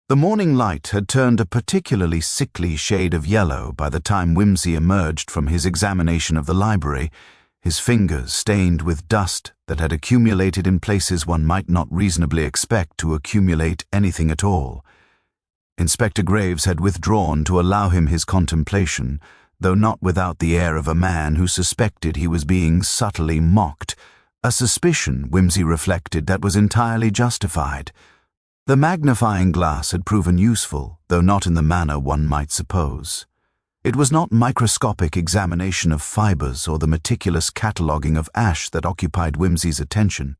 The morning light had turned a particularly sickly shade of yellow by the time Whimsy emerged from his examination of the library, his fingers stained with dust that had accumulated in places one might not reasonably expect to accumulate anything at all. Inspector Graves had withdrawn to allow him his contemplation, though not without the air of a man who suspected he was being subtly mocked, a suspicion, Whimsy reflected, that was entirely justified. The magnifying glass had proven useful, though not in the manner one might suppose. It was not microscopic examination of fibers or the meticulous cataloguing of ash that occupied Whimsy's attention,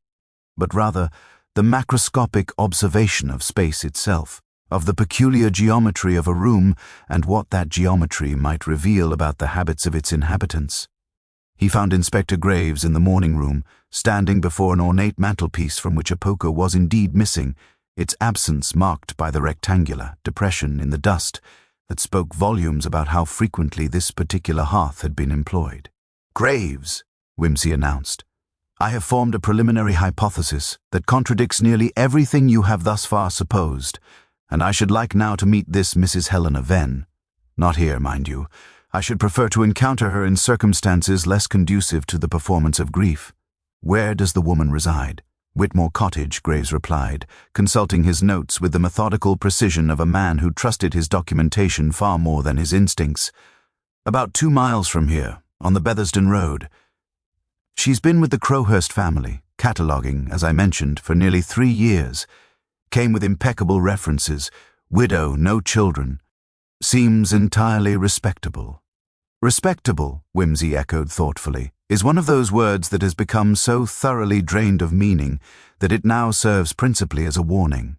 but rather the macroscopic observation of space itself, of the peculiar geometry of a room and what that geometry might reveal about the habits of its inhabitants. He found Inspector Graves in the morning room, standing before an ornate mantelpiece from which a poker was indeed missing, its absence marked by the rectangular depression in the dust that spoke volumes about how frequently this particular hearth had been employed. "Graves," Whimsy announced, "I have formed a preliminary hypothesis that contradicts nearly everything you have thus far supposed, and I should like now to meet this Mrs. Helena Venn. Not here, mind you. I should prefer to encounter her in circumstances less conducive to the performance of grief. Where does the woman reside?" "Whitmore Cottage," Graves replied, consulting his notes with the methodical precision of a man who trusted his documentation far more than his instincts. "About 2 miles from here, on the Bethersden Road. She's been with the Crowhurst family, cataloguing, as I mentioned, for nearly 3 years. Came with impeccable references, widow, no children. Seems entirely respectable." "Respectable," Whimsy echoed thoughtfully, "is one of those words that has become so thoroughly drained of meaning that it now serves principally as a warning.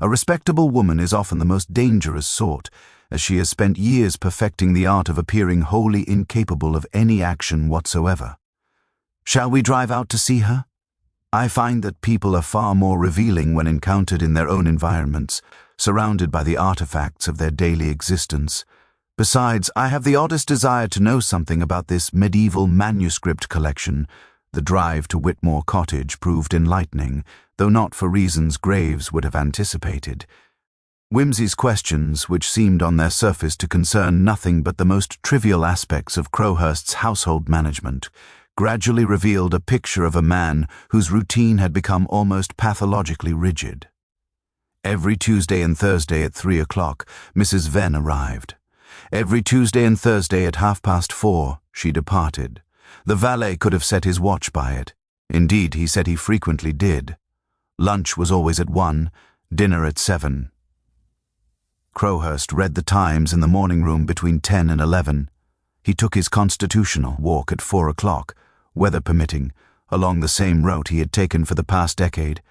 A respectable woman is often the most dangerous sort, as she has spent years perfecting the art of appearing wholly incapable of any action whatsoever. Shall we drive out to see her? I find that people are far more revealing when encountered in their own environments, surrounded by the artifacts of their daily existence. Besides, I have the oddest desire to know something about this medieval manuscript collection." The drive to Whitmore Cottage proved enlightening, though not for reasons Graves would have anticipated. Whimsy's questions, which seemed on their surface to concern nothing but the most trivial aspects of Crowhurst's household management, gradually revealed a picture of a man whose routine had become almost pathologically rigid. Every Tuesday and Thursday at 3 o'clock, Mrs. Venn arrived. Every Tuesday and Thursday at 4:30, she departed. The valet could have set his watch by it. Indeed, he said he frequently did. Lunch was always at 1, dinner at 7. Crowhurst read the Times in the morning room between 10 and 11. He took his constitutional walk at 4 o'clock, weather permitting, along the same route he had taken for the past decade.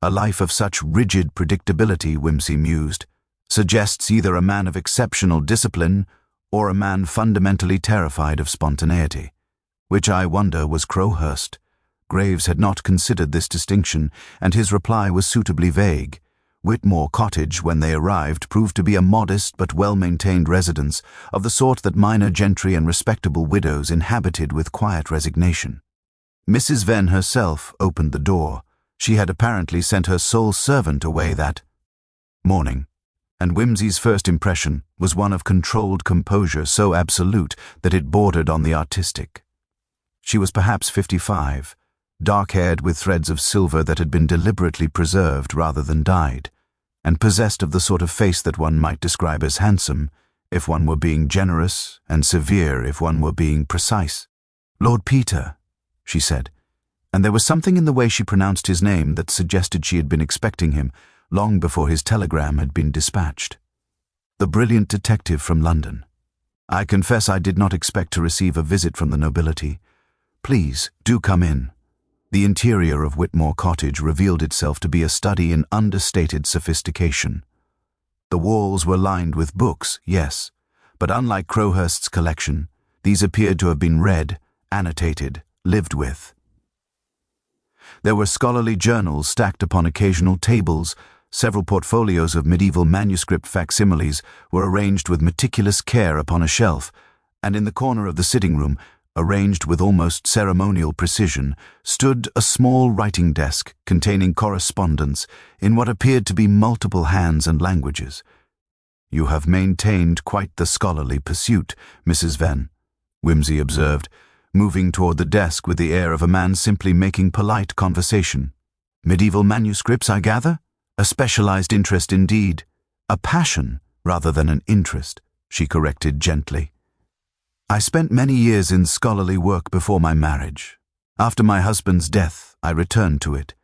A life of such rigid predictability, Whimsy mused, suggests either a man of exceptional discipline or a man fundamentally terrified of spontaneity. Which, I wonder, was Crowhurst? Graves had not considered this distinction, and his reply was suitably vague. Whitmore Cottage, when they arrived, proved to be a modest but well-maintained residence, of the sort that minor gentry and respectable widows inhabited with quiet resignation. Mrs. Venn herself opened the door. She had apparently sent her sole servant away that morning, and Whimsy's first impression was one of controlled composure so absolute that it bordered on the artistic. She was perhaps 55, dark-haired with threads of silver that had been deliberately preserved rather than dyed, and possessed of the sort of face that one might describe as handsome, if one were being generous, and severe if one were being precise. "Lord Peter," she said, and there was something in the way she pronounced his name that suggested she had been expecting him long before his telegram had been dispatched. "The brilliant detective from London. I confess I did not expect to receive a visit from the nobility. Please, do come in." The interior of Whitmore Cottage revealed itself to be a study in understated sophistication. The walls were lined with books, yes, but unlike Crowhurst's collection, these appeared to have been read, annotated, lived with. There were scholarly journals stacked upon occasional tables. Several portfolios of medieval manuscript facsimiles were arranged with meticulous care upon a shelf, and in the corner of the sitting room, Arranged with almost ceremonial precision, stood a small writing desk containing correspondence in what appeared to be multiple hands and languages. "You have maintained quite the scholarly pursuit, Mrs. Venn," Whimsy observed, moving toward the desk with the air of a man simply making polite conversation. "Medieval manuscripts, I gather? A specialized interest indeed. A passion rather than an interest," she corrected gently. "I spent many years in scholarly work before my marriage. After my husband's death, I returned to it.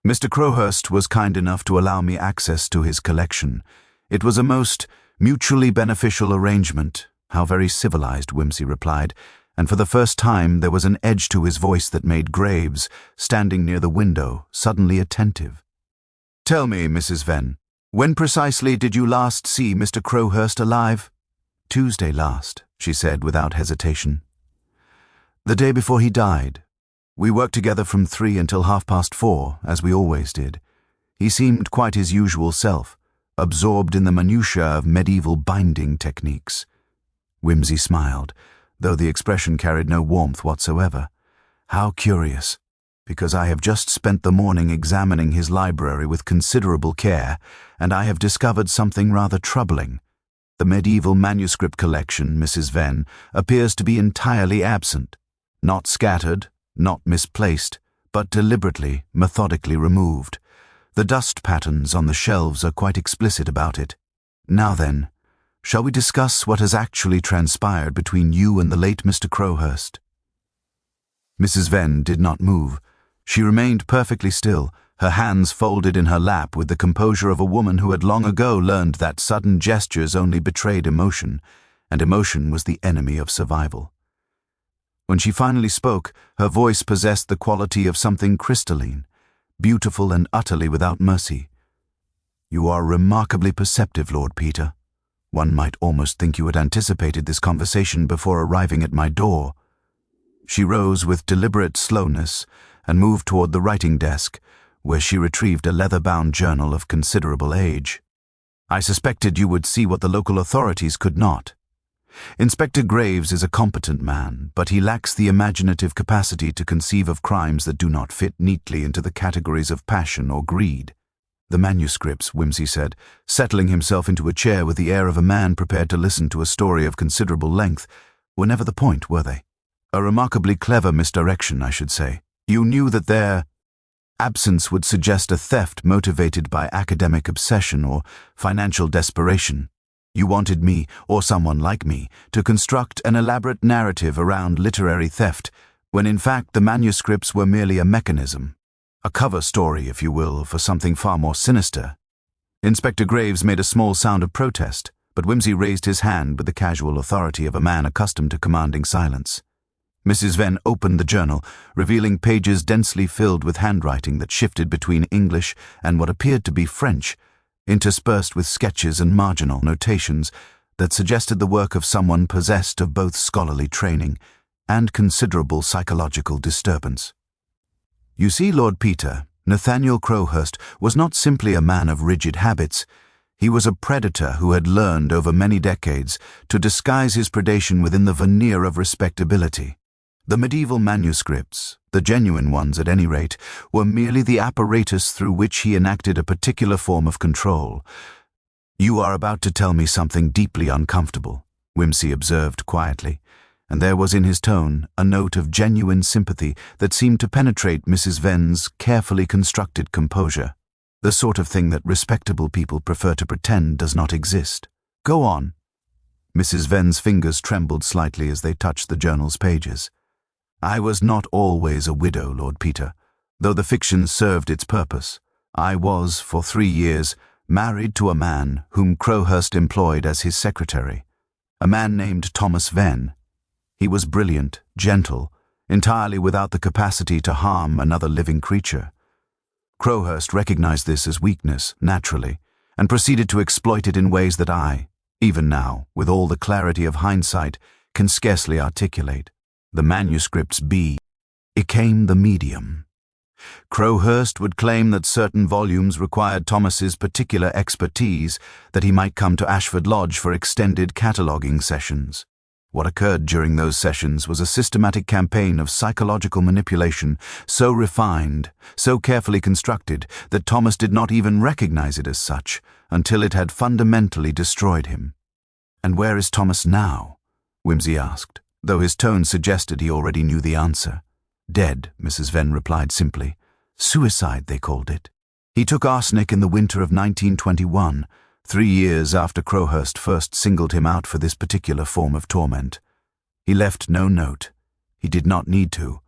Mr. Crowhurst was kind enough to allow me access to his collection. It was a most mutually beneficial arrangement." "How very civilized," Whimsy replied, and for the first time there was an edge to his voice that made Graves, standing near the window, suddenly attentive. "Tell me, Mrs. Venn, when precisely did you last see Mr. Crowhurst alive?" "Tuesday last," she said without hesitation. "The day before he died. We worked together from 3 until 4:30, as we always did. He seemed quite his usual self, absorbed in the minutiae of medieval binding techniques." Whimsy smiled, though the expression carried no warmth whatsoever. "How curious, because I have just spent the morning examining his library with considerable care, and I have discovered something rather troubling. The medieval manuscript collection, Mrs. Venn, appears to be entirely absent. Not scattered, not misplaced, but deliberately, methodically removed. The dust patterns on the shelves are quite explicit about it. Now then, shall we discuss what has actually transpired between you and the late Mr. Crowhurst?" Mrs. Venn did not move. She remained perfectly still, her hands folded in her lap with the composure of a woman who had long ago learned that sudden gestures only betrayed emotion, and emotion was the enemy of survival. When she finally spoke, her voice possessed the quality of something crystalline, beautiful and utterly without mercy. "You are remarkably perceptive, Lord Peter. One might almost think you had anticipated this conversation before arriving at my door." She rose with deliberate slowness and moved toward the writing desk, where she retrieved a leather-bound journal of considerable age. "I suspected you would see what the local authorities could not. Inspector Graves is a competent man, but he lacks the imaginative capacity to conceive of crimes that do not fit neatly into the categories of passion or greed." "The manuscripts," Whimsy said, settling himself into a chair with the air of a man prepared to listen to a story of considerable length, "were never the point, were they? A remarkably clever misdirection, I should say. You knew that their absence would suggest a theft motivated by academic obsession or financial desperation. You wanted me, or someone like me, to construct an elaborate narrative around literary theft, when in fact the manuscripts were merely a mechanism. A cover story, if you will, for something far more sinister." Inspector Graves made a small sound of protest, but Whimsy raised his hand with the casual authority of a man accustomed to commanding silence. Mrs. Venn opened the journal, revealing pages densely filled with handwriting that shifted between English and what appeared to be French, interspersed with sketches and marginal notations that suggested the work of someone possessed of both scholarly training and considerable psychological disturbance. "You see, Lord Peter, Nathaniel Crowhurst was not simply a man of rigid habits. He was a predator who had learned over many decades to disguise his predation within the veneer of respectability. The medieval manuscripts, the genuine ones at any rate, were merely the apparatus through which he enacted a particular form of control." "You are about to tell me something deeply uncomfortable," Whimsy observed quietly, and there was in his tone a note of genuine sympathy that seemed to penetrate Mrs. Venn's carefully constructed composure. "The sort of thing that respectable people prefer to pretend does not exist. Go on." Mrs. Venn's fingers trembled slightly as they touched the journal's pages. "I was not always a widow, Lord Peter, though the fiction served its purpose. I was, for 3 years, married to a man whom Crowhurst employed as his secretary, a man named Thomas Venn. He was brilliant, gentle, entirely without the capacity to harm another living creature. Crowhurst recognized this as weakness, naturally, and proceeded to exploit it in ways that I, even now, with all the clarity of hindsight, can scarcely articulate. The manuscripts became the medium. Crowhurst would claim that certain volumes required Thomas's particular expertise, that he might come to Ashford Lodge for extended cataloguing sessions. What occurred during those sessions was a systematic campaign of psychological manipulation, so refined, so carefully constructed, that Thomas did not even recognize it as such until it had fundamentally destroyed him. "And where is Thomas now?" Wimsey asked, though his tone suggested he already knew the answer. "Dead," Mrs. Venn replied simply. "Suicide, they called it. He took arsenic in the winter of 1921, 3 years after Crowhurst first singled him out for this particular form of torment. He left no note. He did not need to.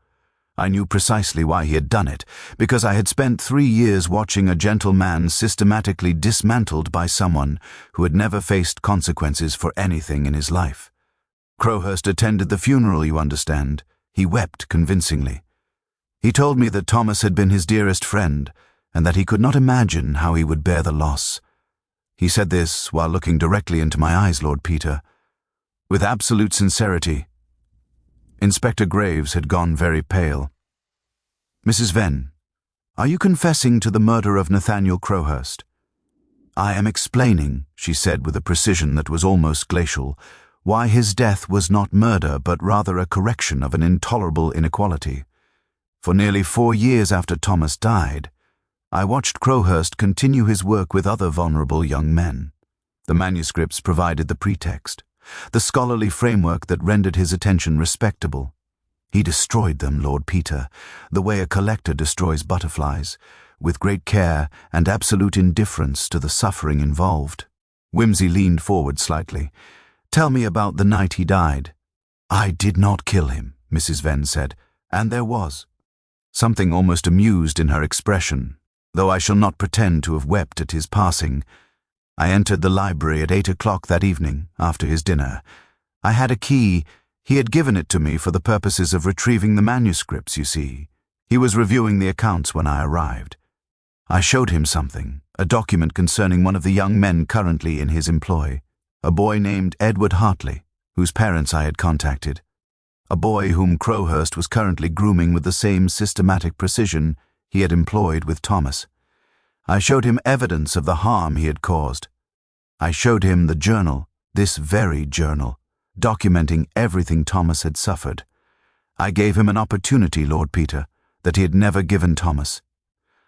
I knew precisely why he had done it, because I had spent 3 years watching a gentle man systematically dismantled by someone who had never faced consequences for anything in his life. Crowhurst attended the funeral, you understand. He wept convincingly. He told me that Thomas had been his dearest friend, and that he could not imagine how he would bear the loss. He said this while looking directly into my eyes, Lord Peter, with absolute sincerity." Inspector Graves had gone very pale. "Mrs. Venn, are you confessing to the murder of Nathaniel Crowhurst?" "I am explaining," she said with a precision that was almost glacial, "why his death was not murder but rather a correction of an intolerable inequality. For nearly 4 years after Thomas died, I watched Crowhurst continue his work with other vulnerable young men. The manuscripts provided the pretext, the scholarly framework that rendered his attention respectable. He destroyed them, Lord Peter, the way a collector destroys butterflies, with great care and absolute indifference to the suffering involved." Wimsey leaned forward slightly. "Tell me about the night he died." "I did not kill him," Mrs. Venn said, "and there was." Something almost amused in her expression, though I shall not pretend to have wept at his passing. "I entered the library at 8 o'clock that evening, after his dinner. I had a key. He had given it to me for the purposes of retrieving the manuscripts, you see. He was reviewing the accounts when I arrived. I showed him something, a document concerning one of the young men currently in his employ, a boy named Edward Hartley, whose parents I had contacted, a boy whom Crowhurst was currently grooming with the same systematic precision he had employed with Thomas. I showed him evidence of the harm he had caused. I showed him the journal, this very journal, documenting everything Thomas had suffered. I gave him an opportunity, Lord Peter, that he had never given Thomas.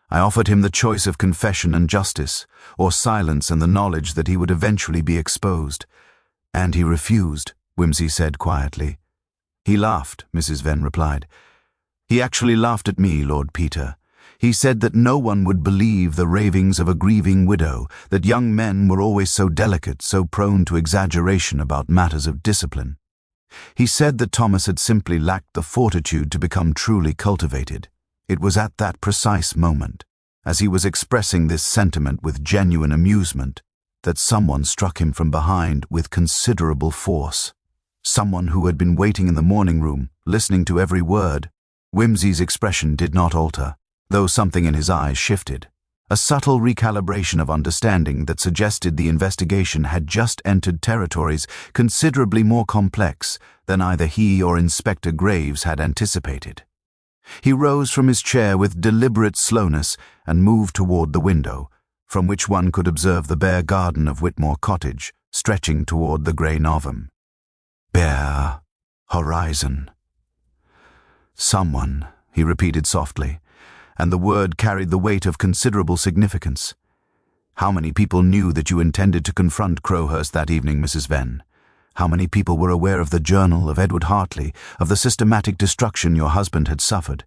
I offered him the choice of confession and justice, or silence and the knowledge that he would eventually be exposed. And he refused, Wimsey said quietly. "He laughed," Mrs. Venn replied. "He actually laughed at me, Lord Peter. He said that no one would believe the ravings of a grieving widow, that young men were always so delicate, so prone to exaggeration about matters of discipline. He said that Thomas had simply lacked the fortitude to become truly cultivated. It was at that precise moment, as he was expressing this sentiment with genuine amusement, that someone struck him from behind with considerable force. Someone who had been waiting in the morning room, listening to every word." Wimsey's expression did not alter, though something in his eyes shifted, a subtle recalibration of understanding that suggested the investigation had just entered territories considerably more complex than either he or Inspector Graves had anticipated. He rose from his chair with deliberate slowness and moved toward the window, from which one could observe the bare garden of Whitmore Cottage, stretching toward the grey Novum. Bare horizon. "Someone," he repeated softly, and the word carried the weight of considerable significance. "How many people knew that you intended to confront Crowhurst that evening, Mrs. Venn? How many people were aware of the journal of Edward Hartley, of the systematic destruction your husband had suffered?"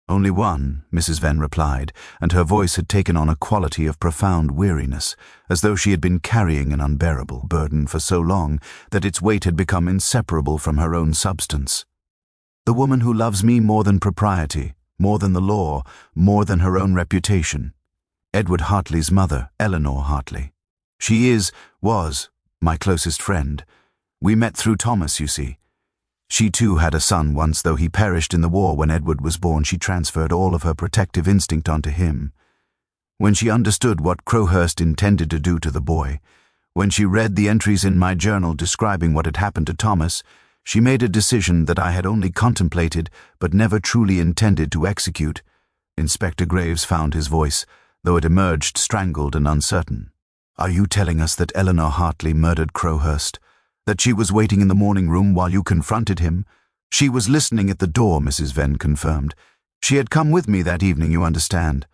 "Only one," Mrs. Venn replied, and her voice had taken on a quality of profound weariness, as though she had been carrying an unbearable burden for so long that its weight had become inseparable from her own substance. "The woman who loves me more than propriety, more than the law, more than her own reputation. Edward Hartley's mother, Eleanor Hartley. She was, my closest friend. We met through Thomas, you see. She too had a son once, though he perished in the war when Edward was born. She transferred all of her protective instinct onto him. When she understood what Crowhurst intended to do to the boy, when she read the entries in my journal describing what had happened to Thomas, she made a decision that I had only contemplated but never truly intended to execute." Inspector Graves found his voice, though it emerged strangled and uncertain. "Are you telling us that Eleanor Hartley murdered Crowhurst? That she was waiting in the morning room while you confronted him? She was listening at the door, Mrs. Venn confirmed. She had come with me that evening, you understand.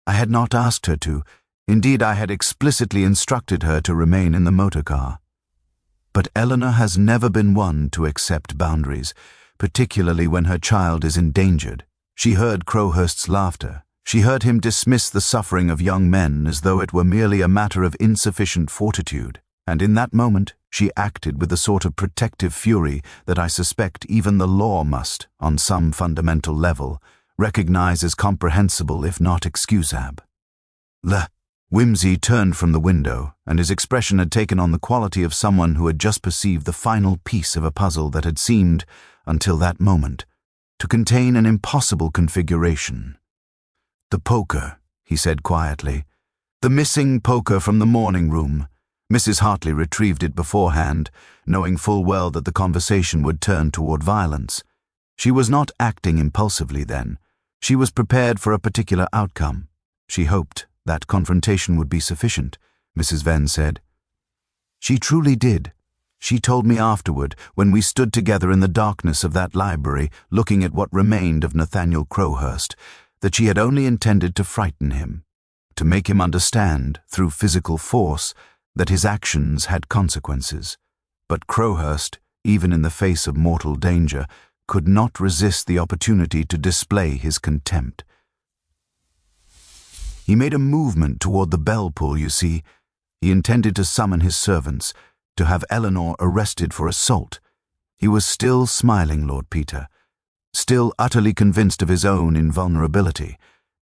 I had not asked her to. Indeed, I had explicitly instructed her to remain in the motor car. But Eleanor has never been one to accept boundaries, particularly when her child is endangered. She heard Crowhurst's laughter. She heard him dismiss the suffering of young men as though it were merely a matter of insufficient fortitude, and in that moment she acted with the sort of protective fury that I suspect even the law must, on some fundamental level, recognize as comprehensible if not excusable. Whimsy turned from the window, and his expression had taken on the quality of someone who had just perceived the final piece of a puzzle that had seemed, until that moment, to contain an impossible configuration. "The poker," he said quietly. "The missing poker from the morning room." Mrs. Hartley retrieved it beforehand, knowing full well that the conversation would turn toward violence. She was not acting impulsively then. She was prepared for a particular outcome. She hoped that confrontation would be sufficient, Mrs. Venn said. "She truly did. She told me afterward, when we stood together in the darkness of that library, looking at what remained of Nathaniel Crowhurst, that she had only intended to frighten him, to make him understand, through physical force, that his actions had consequences. But Crowhurst, even in the face of mortal danger, could not resist the opportunity to display his contempt. He made a movement toward the bell pull, you see. He intended to summon his servants, to have Eleanor arrested for assault. He was still smiling, Lord Peter, still utterly convinced of his own invulnerability,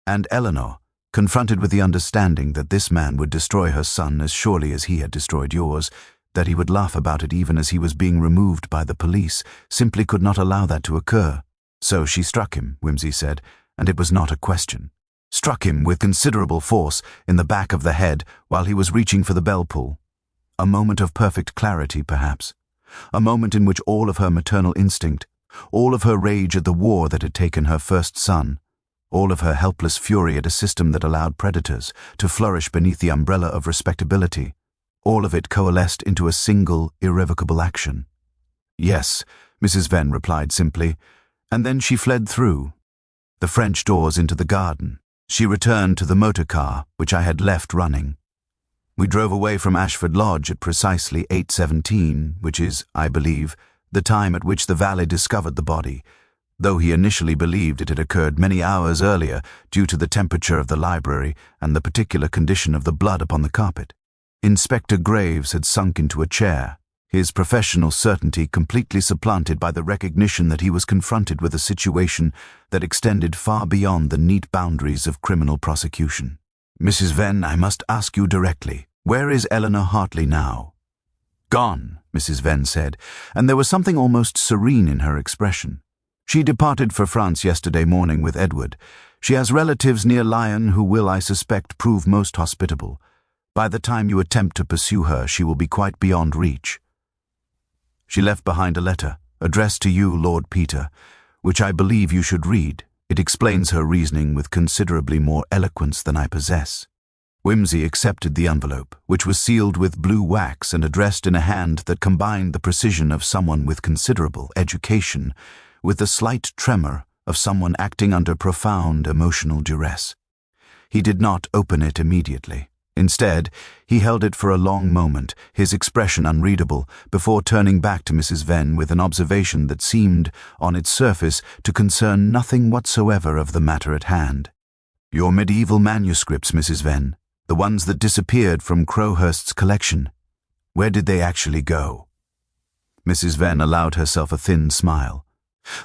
and Eleanor, confronted with the understanding that this man would destroy her son as surely as he had destroyed yours, that he would laugh about it even as he was being removed by the police, simply could not allow that to occur. So she struck him, Whimsy said, and it was not a question. Struck him with considerable force in the back of the head while he was reaching for the bell pull. A moment of perfect clarity, perhaps. A moment in which all of her maternal instinct, all of her rage at the war that had taken her first son, all of her helpless fury at a system that allowed predators to flourish beneath the umbrella of respectability, all of it coalesced into a single, irrevocable action. "Yes," Mrs. Venn replied simply, and then she fled through the French doors into the garden. She returned to the motor car, which I had left running. We drove away from Ashford Lodge at precisely 8:17, which is, I believe, the time at which the valet discovered the body, though he initially believed it had occurred many hours earlier due to the temperature of the library and the particular condition of the blood upon the carpet. Inspector Graves had sunk into a chair, his professional certainty completely supplanted by the recognition that he was confronted with a situation that extended far beyond the neat boundaries of criminal prosecution. "Mrs. Venn, I must ask you directly, where is Eleanor Hartley now?" "Gone," Mrs. Venn said, and there was something almost serene in her expression. "She departed for France yesterday morning with Edward. She has relatives near Lyon who will, I suspect, prove most hospitable. By the time you attempt to pursue her, she will be quite beyond reach. She left behind a letter, addressed to you, Lord Peter, which I believe you should read. It explains her reasoning with considerably more eloquence than I possess." Whimsy accepted the envelope, which was sealed with blue wax and addressed in a hand that combined the precision of someone with considerable education with the slight tremor of someone acting under profound emotional duress. He did not open it immediately. Instead, he held it for a long moment, his expression unreadable, before turning back to Mrs. Venn with an observation that seemed, on its surface, to concern nothing whatsoever of the matter at hand. "Your medieval manuscripts, Mrs. Venn, the ones that disappeared from Crowhurst's collection, where did they actually go?" Mrs. Venn allowed herself a thin smile,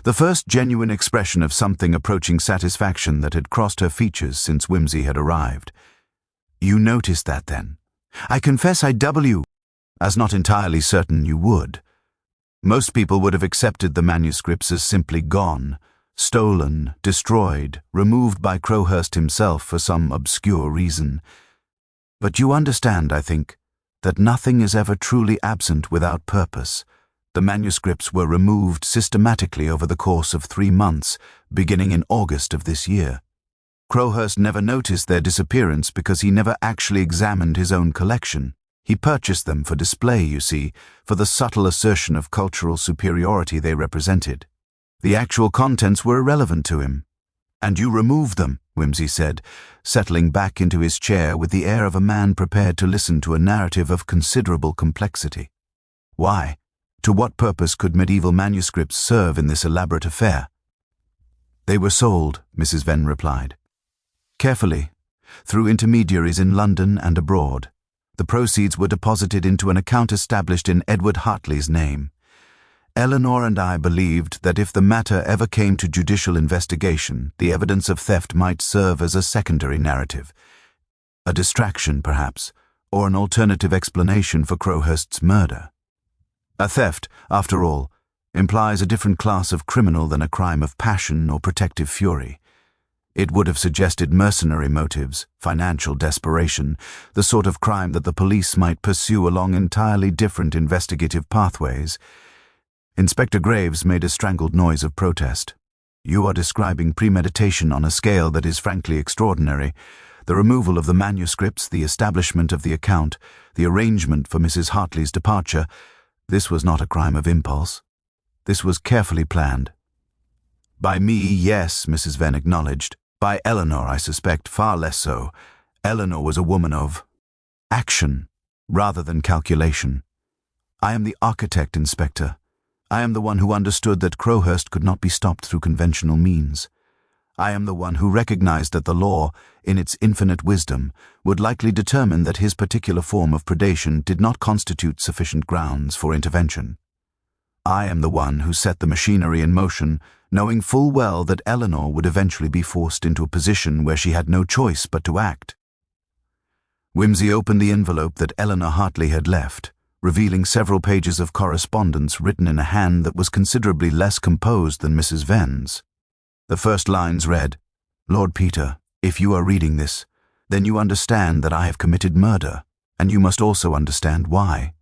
the first genuine expression of something approaching satisfaction that had crossed her features since Whimsy had arrived. "You noticed that, then? I confess I as not entirely certain you would. Most people would have accepted the manuscripts as simply gone, stolen, destroyed, removed by Crowhurst himself for some obscure reason. But you understand, I think, that nothing is ever truly absent without purpose. The manuscripts were removed systematically over the course of 3 months, beginning in August of this year. Crowhurst never noticed their disappearance because he never actually examined his own collection. He purchased them for display, you see, for the subtle assertion of cultural superiority they represented. The actual contents were irrelevant to him. "And you removed them," Wimsey said, settling back into his chair with the air of a man prepared to listen to a narrative of considerable complexity. "Why? To what purpose could medieval manuscripts serve in this elaborate affair?" "They were sold," Mrs. Venn replied. "Carefully, through intermediaries in London and abroad. The proceeds were deposited into an account established in Edward Hartley's name. Eleanor and I believed that if the matter ever came to judicial investigation, the evidence of theft might serve as a secondary narrative. A distraction, perhaps, or an alternative explanation for Crowhurst's murder. A theft, after all, implies a different class of criminal than a crime of passion or protective fury. It would have suggested mercenary motives, financial desperation, the sort of crime that the police might pursue along entirely different investigative pathways." Inspector Graves made a strangled noise of protest. "You are describing premeditation on a scale that is frankly extraordinary. The removal of the manuscripts, the establishment of the account, the arrangement for Mrs. Hartley's departure, this was not a crime of impulse. This was carefully planned." "By me, yes," Mrs. Venn acknowledged. "By Eleanor, I suspect, far less so. Eleanor was a woman of action, rather than calculation. I am the architect, Inspector. I am the one who understood that Crowhurst could not be stopped through conventional means. I am the one who recognized that the law, in its infinite wisdom, would likely determine that his particular form of predation did not constitute sufficient grounds for intervention. I am the one who set the machinery in motion, knowing full well that Eleanor would eventually be forced into a position where she had no choice but to act." Wimsey opened the envelope that Eleanor Hartley had left, revealing several pages of correspondence written in a hand that was considerably less composed than Mrs. Venn's. The first lines read, "Lord Peter, if you are reading this, then you understand that I have committed murder, and you must also understand why.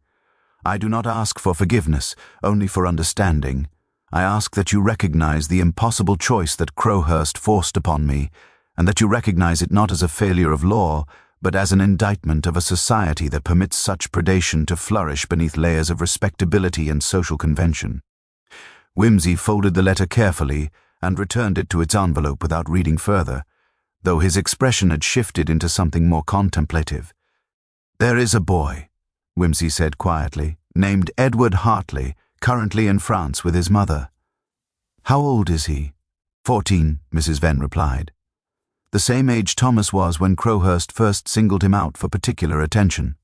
I do not ask for forgiveness, only for understanding. I ask that you recognize the impossible choice that Crowhurst forced upon me, and that you recognize it not as a failure of law, but as an indictment of a society that permits such predation to flourish beneath layers of respectability and social convention." Wimsey folded the letter carefully and returned it to its envelope without reading further, though his expression had shifted into something more contemplative. "There is a boy," Wimsey said quietly, "named Edward Hartley, currently in France with his mother." "How old is he?" 14, Mrs. Venn replied. "The same age Thomas was when Crowhurst first singled him out for particular attention."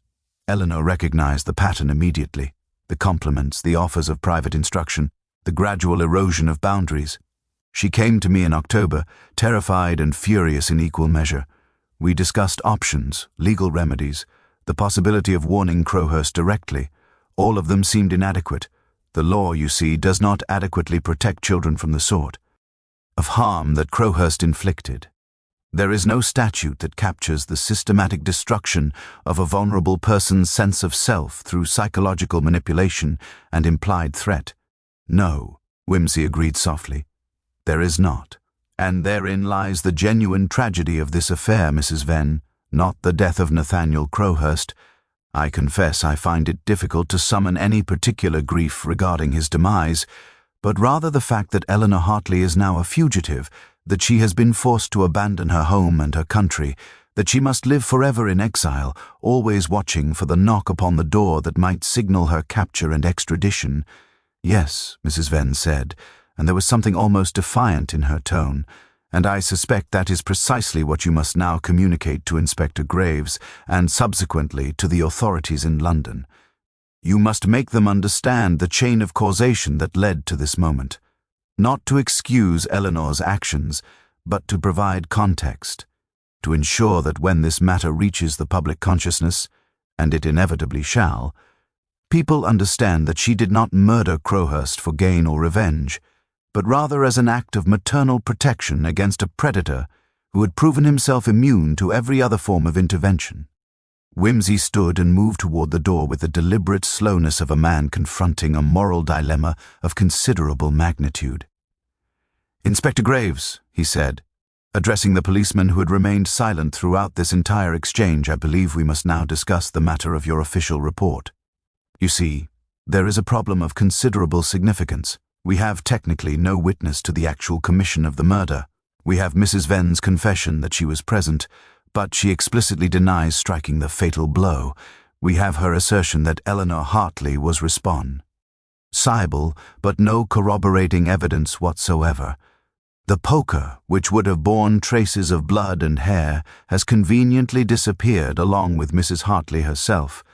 Eleanor recognized the pattern immediately, the compliments, the offers of private instruction, the gradual erosion of boundaries. She came to me in October, terrified and furious in equal measure. We discussed options, legal remedies, the possibility of warning Crowhurst directly. All of them seemed inadequate. The law, you see, does not adequately protect children from the sort of harm that Crowhurst inflicted. There is no statute that captures the systematic destruction of a vulnerable person's sense of self through psychological manipulation and implied threat. "No," Wimsey agreed softly, "there is not. And therein lies the genuine tragedy of this affair, Mrs. Venn, not the death of Nathaniel Crowhurst. I confess I find it difficult to summon any particular grief regarding his demise, but rather the fact that Eleanor Hartley is now a fugitive, that she has been forced to abandon her home and her country, that she must live forever in exile, always watching for the knock upon the door that might signal her capture and extradition." "Yes," Mrs. Venn said, and there was something almost defiant in her tone, "and I suspect that is precisely what you must now communicate to Inspector Graves and subsequently to the authorities in London. You must make them understand the chain of causation that led to this moment. Not to excuse Eleanor's actions, but to provide context, to ensure that when this matter reaches the public consciousness, and it inevitably shall, people understand that she did not murder Crowhurst for gain or revenge, but rather as an act of maternal protection against a predator who had proven himself immune to every other form of intervention." Wimsey stood and moved toward the door with the deliberate slowness of a man confronting a moral dilemma of considerable magnitude. "Inspector Graves," he said, Addressing the policeman who had remained silent throughout this entire exchange, I believe we must now discuss the matter of your official report. You see, there is a problem of considerable significance. We have technically no witness to the actual commission of the murder. We have Mrs. Venn's confession that she was present, but she explicitly denies striking the fatal blow. We have her assertion that Eleanor Hartley was responsible, but no corroborating evidence whatsoever. The poker, which would have borne traces of blood and hair, has conveniently disappeared along with Mrs. Hartley herself,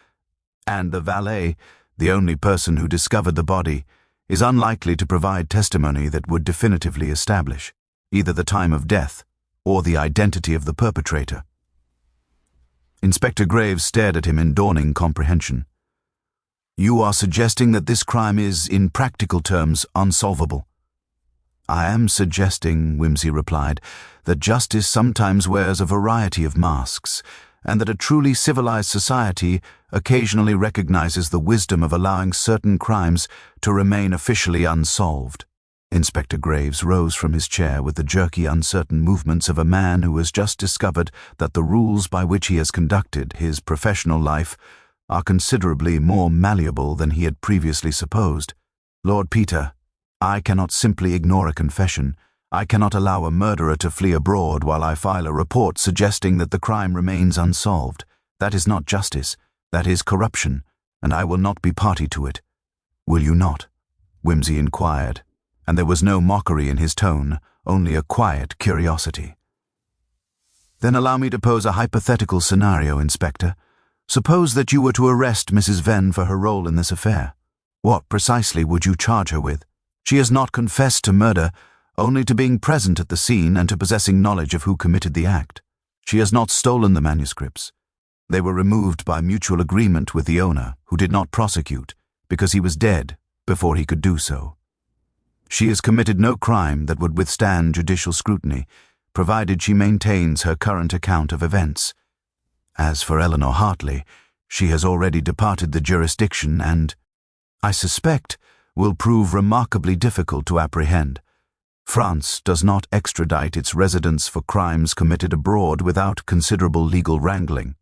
and the valet, the only person who discovered the body, is unlikely to provide testimony that would definitively establish either the time of death or the identity of the perpetrator. Inspector Graves stared at him in dawning comprehension. You are suggesting that this crime is, in practical terms, unsolvable? I am suggesting, Whimsy replied, that justice sometimes wears a variety of masks, and that a truly civilized society occasionally recognizes the wisdom of allowing certain crimes to remain officially unsolved. Inspector Graves rose from his chair with the jerky, uncertain movements of a man who has just discovered that the rules by which he has conducted his professional life are considerably more malleable than he had previously supposed. Lord Peter, I cannot simply ignore a confession. I cannot allow a murderer to flee abroad while I file a report suggesting that the crime remains unsolved. That is not justice. That is corruption, and I will not be party to it. Will you not? Whimsy inquired, and there was no mockery in his tone, only a quiet curiosity. Then allow me to pose a hypothetical scenario, Inspector. Suppose that you were to arrest Mrs. Venn for her role in this affair. What precisely would you charge her with? She has not confessed to murder, only to being present at the scene and to possessing knowledge of who committed the act. She has not stolen the manuscripts. They were removed by mutual agreement with the owner, who did not prosecute, because he was dead before he could do so. She has committed no crime that would withstand judicial scrutiny, provided she maintains her current account of events. As for Eleanor Hartley, she has already departed the jurisdiction and, I suspect, will prove remarkably difficult to apprehend. France does not extradite its residents for crimes committed abroad without considerable legal wrangling.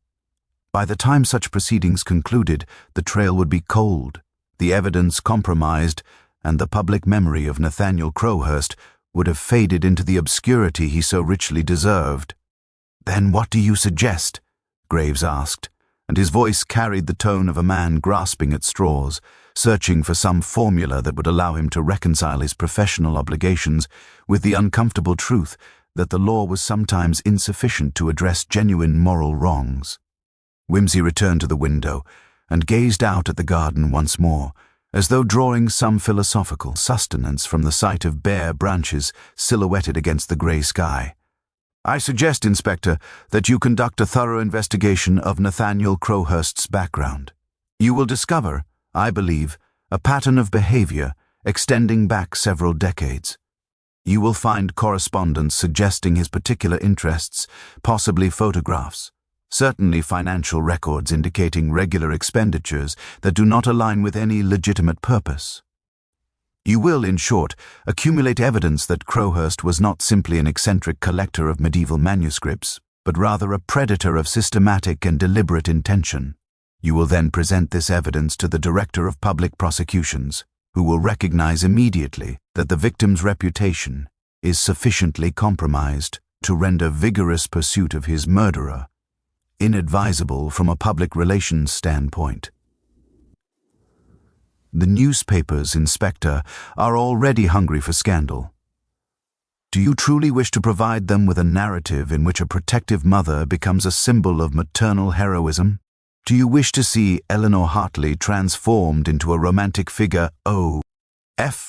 By the time such proceedings concluded, the trail would be cold, the evidence compromised, and the public memory of Nathaniel Crowhurst would have faded into the obscurity he so richly deserved. Then what do you suggest? Graves asked, and his voice carried the tone of a man grasping at straws, searching for some formula that would allow him to reconcile his professional obligations with the uncomfortable truth that the law was sometimes insufficient to address genuine moral wrongs. Whimsy returned to the window and gazed out at the garden once more, as though drawing some philosophical sustenance from the sight of bare branches silhouetted against the grey sky. I suggest, Inspector, that you conduct a thorough investigation of Nathaniel Crowhurst's background. You will discover, I believe, a pattern of behavior extending back several decades. You will find correspondence suggesting his particular interests, possibly photographs, certainly financial records indicating regular expenditures that do not align with any legitimate purpose. You will, in short, accumulate evidence that Crowhurst was not simply an eccentric collector of medieval manuscripts, but rather a predator of systematic and deliberate intention. You will then present this evidence to the Director of Public Prosecutions, who will recognize immediately that the victim's reputation is sufficiently compromised to render vigorous pursuit of his murderer inadvisable from a public relations standpoint. The newspapers, Inspector, are already hungry for scandal. Do you truly wish to provide them with a narrative in which a protective mother becomes a symbol of maternal heroism? Do you wish to see Eleanor Hartley transformed into a romantic figure,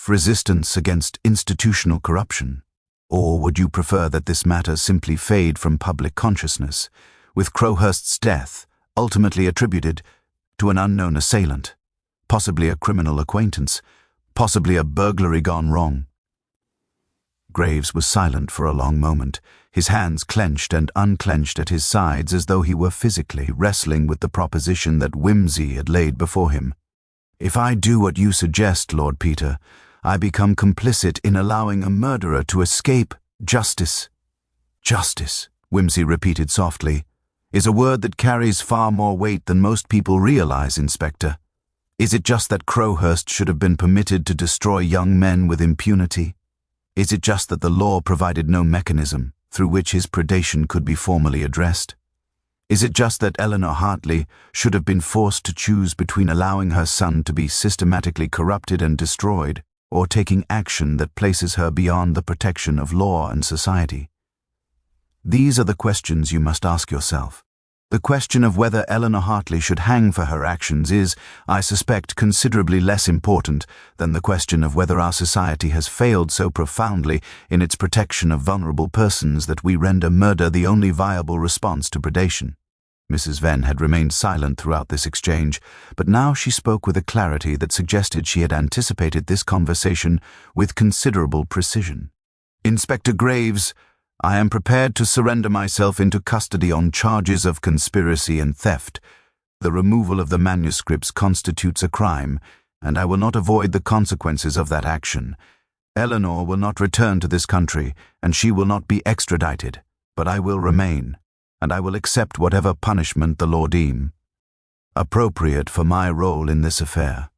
resistance against institutional corruption? Or would you prefer that this matter simply fade from public consciousness, with Crowhurst's death ultimately attributed to an unknown assailant, possibly a criminal acquaintance, possibly a burglary gone wrong? Graves was silent for a long moment, his hands clenched and unclenched at his sides as though he were physically wrestling with the proposition that Whimsy had laid before him. If I do what you suggest, Lord Peter, I become complicit in allowing a murderer to escape justice. Justice, Whimsy repeated softly, is a word that carries far more weight than most people realize, Inspector. Is it just that Crowhurst should have been permitted to destroy young men with impunity? Is it just that the law provided no mechanism through which his predation could be formally addressed? Is it just that Eleanor Hartley should have been forced to choose between allowing her son to be systematically corrupted and destroyed, or taking action that places her beyond the protection of law and society? These are the questions you must ask yourself. The question of whether Eleanor Hartley should hang for her actions is, I suspect, considerably less important than the question of whether our society has failed so profoundly in its protection of vulnerable persons that we render murder the only viable response to predation. Mrs. Venn had remained silent throughout this exchange, but now she spoke with a clarity that suggested she had anticipated this conversation with considerable precision. Inspector Graves, I am prepared to surrender myself into custody on charges of conspiracy and theft. The removal of the manuscripts constitutes a crime, and I will not avoid the consequences of that action. Eleanor will not return to this country, and she will not be extradited, but I will remain, and I will accept whatever punishment the law deem appropriate for my role in this affair.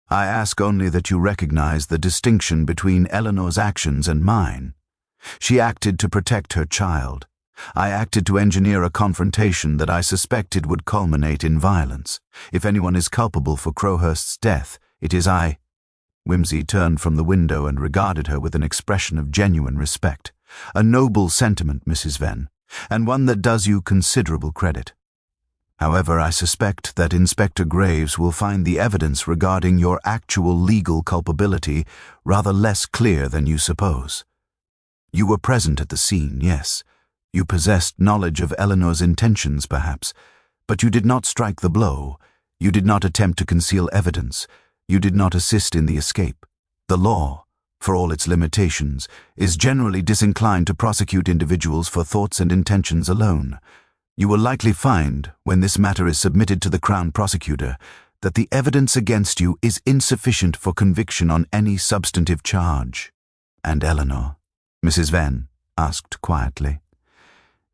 I ask only that you recognize the distinction between Eleanor's actions and mine. She acted to protect her child. I acted to engineer a confrontation that I suspected would culminate in violence. If anyone is culpable for Crowhurst's death, it is I. Whimsy turned from the window and regarded her with an expression of genuine respect. A noble sentiment, Mrs. Venn, and one that does you considerable credit. However, I suspect that Inspector Graves will find the evidence regarding your actual legal culpability rather less clear than you suppose. You were present at the scene, yes. You possessed knowledge of Eleanor's intentions, perhaps, but you did not strike the blow. You did not attempt to conceal evidence. You did not assist in the escape. The law, for all its limitations, is generally disinclined to prosecute individuals for thoughts and intentions alone. You will likely find, when this matter is submitted to the Crown Prosecutor, that the evidence against you is insufficient for conviction on any substantive charge. And Eleanor? Mrs. Venn asked quietly.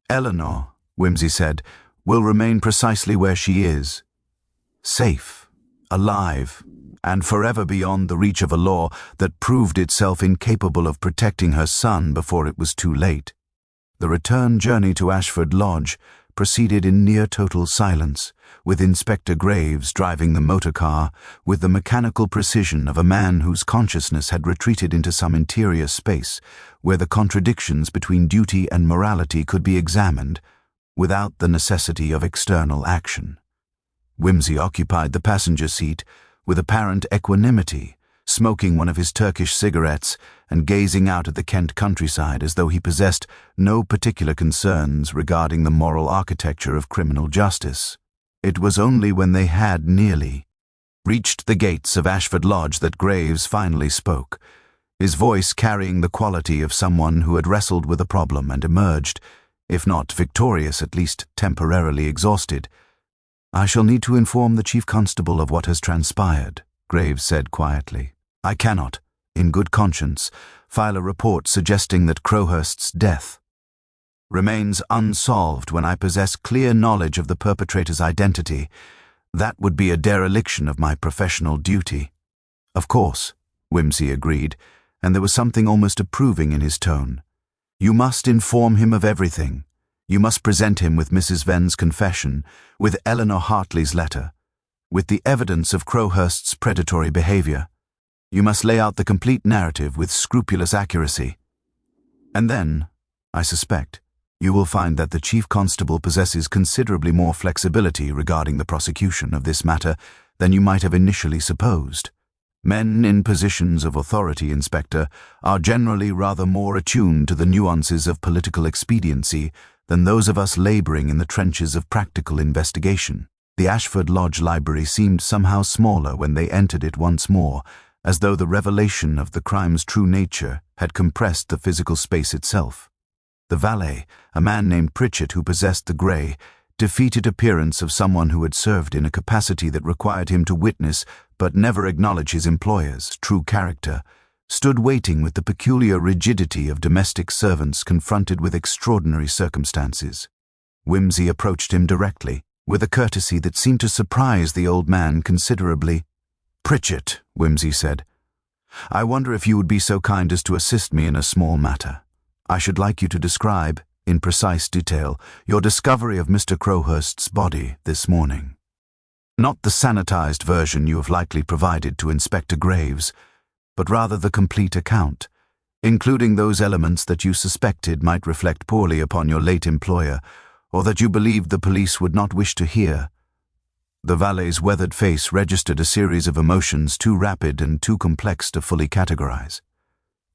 Eleanor, Whimsy said, will remain precisely where she is. Safe, alive, and forever beyond the reach of a law that proved itself incapable of protecting her son before it was too late. The return journey to Ashford Lodge proceeded in near-total silence, with Inspector Graves driving the motor car with the mechanical precision of a man whose consciousness had retreated into some interior space where the contradictions between duty and morality could be examined without the necessity of external action. Whimsy occupied the passenger seat with apparent equanimity, smoking one of his Turkish cigarettes and gazing out at the Kent countryside as though he possessed no particular concerns regarding the moral architecture of criminal justice. It was only when they had nearly reached the gates of Ashford Lodge that Graves finally spoke, his voice carrying the quality of someone who had wrestled with a problem and emerged, if not victorious, at least temporarily exhausted. I shall need to inform the Chief Constable of what has transpired, Graves said quietly. I cannot, in good conscience, file a report suggesting that Crowhurst's death remains unsolved when I possess clear knowledge of the perpetrator's identity. That would be a dereliction of my professional duty. Of course, Whimsy agreed, and there was something almost approving in his tone. You must inform him of everything. You must present him with Mrs. Venn's confession, with Eleanor Hartley's letter, with the evidence of Crowhurst's predatory behavior. You must lay out the complete narrative with scrupulous accuracy. And then, I suspect, you will find that the Chief Constable possesses considerably more flexibility regarding the prosecution of this matter than you might have initially supposed. Men in positions of authority, Inspector, are generally rather more attuned to the nuances of political expediency than those of us laboring in the trenches of practical investigation. The Ashford Lodge library seemed somehow smaller when they entered it once more, as though the revelation of the crime's true nature had compressed the physical space itself. The valet, a man named Pritchett who possessed the grey, defeated appearance of someone who had served in a capacity that required him to witness but never acknowledge his employer's true character, stood waiting with the peculiar rigidity of domestic servants confronted with extraordinary circumstances. Whimsy approached him directly, with a courtesy that seemed to surprise the old man considerably. "Pritchett," Whimsy said, "I wonder if you would be so kind as to assist me in a small matter. I should like you to describe, in precise detail, your discovery of Mr. Crowhurst's body this morning. Not the sanitized version you have likely provided to Inspector Graves, but rather the complete account, including those elements that you suspected might reflect poorly upon your late employer, or that you believed the police would not wish to hear." The valet's weathered face registered a series of emotions too rapid and too complex to fully categorize.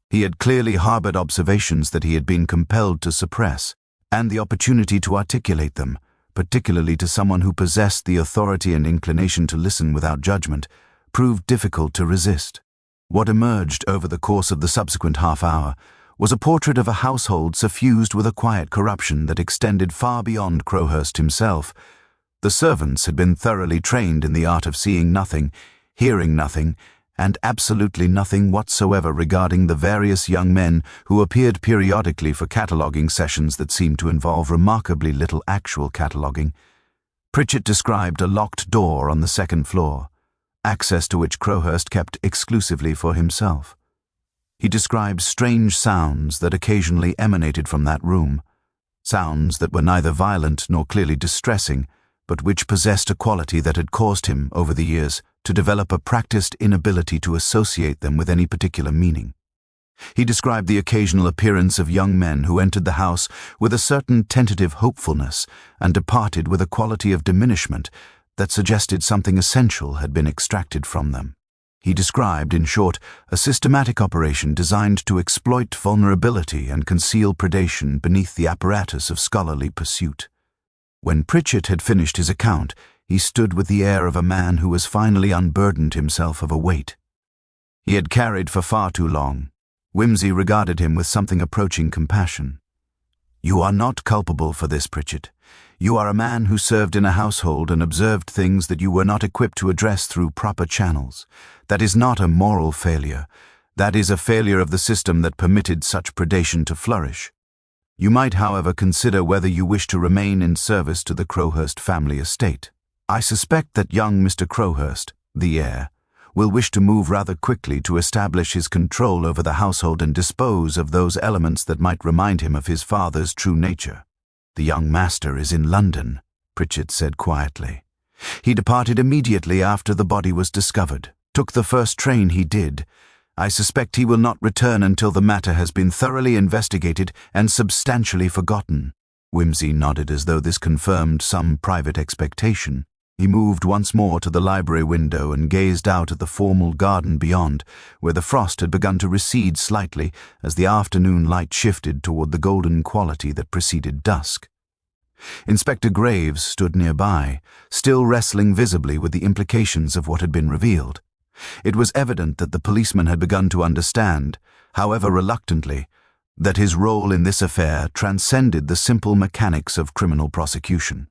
He had clearly harbored observations that he had been compelled to suppress, and the opportunity to articulate them, particularly to someone who possessed the authority and inclination to listen without judgment, proved difficult to resist. What emerged over the course of the subsequent half-hour was a portrait of a household suffused with a quiet corruption that extended far beyond Crowhurst himself. The servants had been thoroughly trained in the art of seeing nothing, hearing nothing, and absolutely nothing whatsoever regarding the various young men who appeared periodically for cataloguing sessions that seemed to involve remarkably little actual cataloguing. Pritchett described a locked door on the second floor, access to which Crowhurst kept exclusively for himself. He described strange sounds that occasionally emanated from that room, sounds that were neither violent nor clearly distressing, but which possessed a quality that had caused him, over the years, to develop a practiced inability to associate them with any particular meaning. He described the occasional appearance of young men who entered the house with a certain tentative hopefulness and departed with a quality of diminishment that suggested something essential had been extracted from them. He described, in short, a systematic operation designed to exploit vulnerability and conceal predation beneath the apparatus of scholarly pursuit. When Pritchett had finished his account, he stood with the air of a man who has finally unburdened himself of a weight. He had carried for far too long. Whimsy regarded him with something approaching compassion. "You are not culpable for this, Pritchett. You are a man who served in a household and observed things that you were not equipped to address through proper channels. That is not a moral failure. That is a failure of the system that permitted such predation to flourish. You might, however, consider whether you wish to remain in service to the Crowhurst family estate. I suspect that young Mr. Crowhurst, the heir, will wish to move rather quickly to establish his control over the household and dispose of those elements that might remind him of his father's true nature. The young master is in London," Pritchett said quietly. "He departed immediately after the body was discovered, took the first train he did. I suspect he will not return until the matter has been thoroughly investigated and substantially forgotten." Whimsy nodded as though this confirmed some private expectation. He moved once more to the library window and gazed out at the formal garden beyond, where the frost had begun to recede slightly as the afternoon light shifted toward the golden quality that preceded dusk. Inspector Graves stood nearby, still wrestling visibly with the implications of what had been revealed. It was evident that the policeman had begun to understand, however reluctantly, that his role in this affair transcended the simple mechanics of criminal prosecution.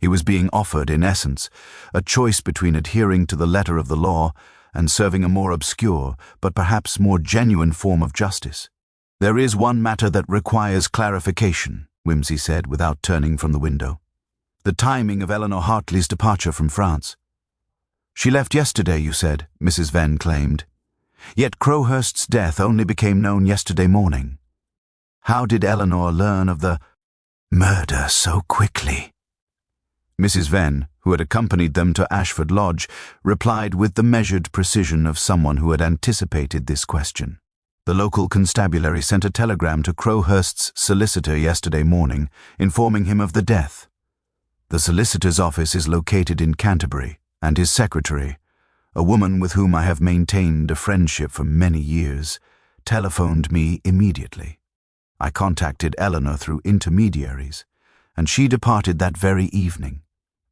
He was being offered, in essence, a choice between adhering to the letter of the law and serving a more obscure, but perhaps more genuine form of justice. "There is one matter that requires clarification," Whimsy said, without turning from the window. "The timing of Eleanor Hartley's departure from France. She left yesterday, you said," Mrs. Venn claimed. "Yet Crowhurst's death only became known yesterday morning. How did Eleanor learn of the murder so quickly?" Mrs. Venn, who had accompanied them to Ashford Lodge, replied with the measured precision of someone who had anticipated this question. "The local constabulary sent a telegram to Crowhurst's solicitor yesterday morning, informing him of the death. The solicitor's office is located in Canterbury, and his secretary, a woman with whom I have maintained a friendship for many years, telephoned me immediately. I contacted Eleanor through intermediaries, and she departed that very evening.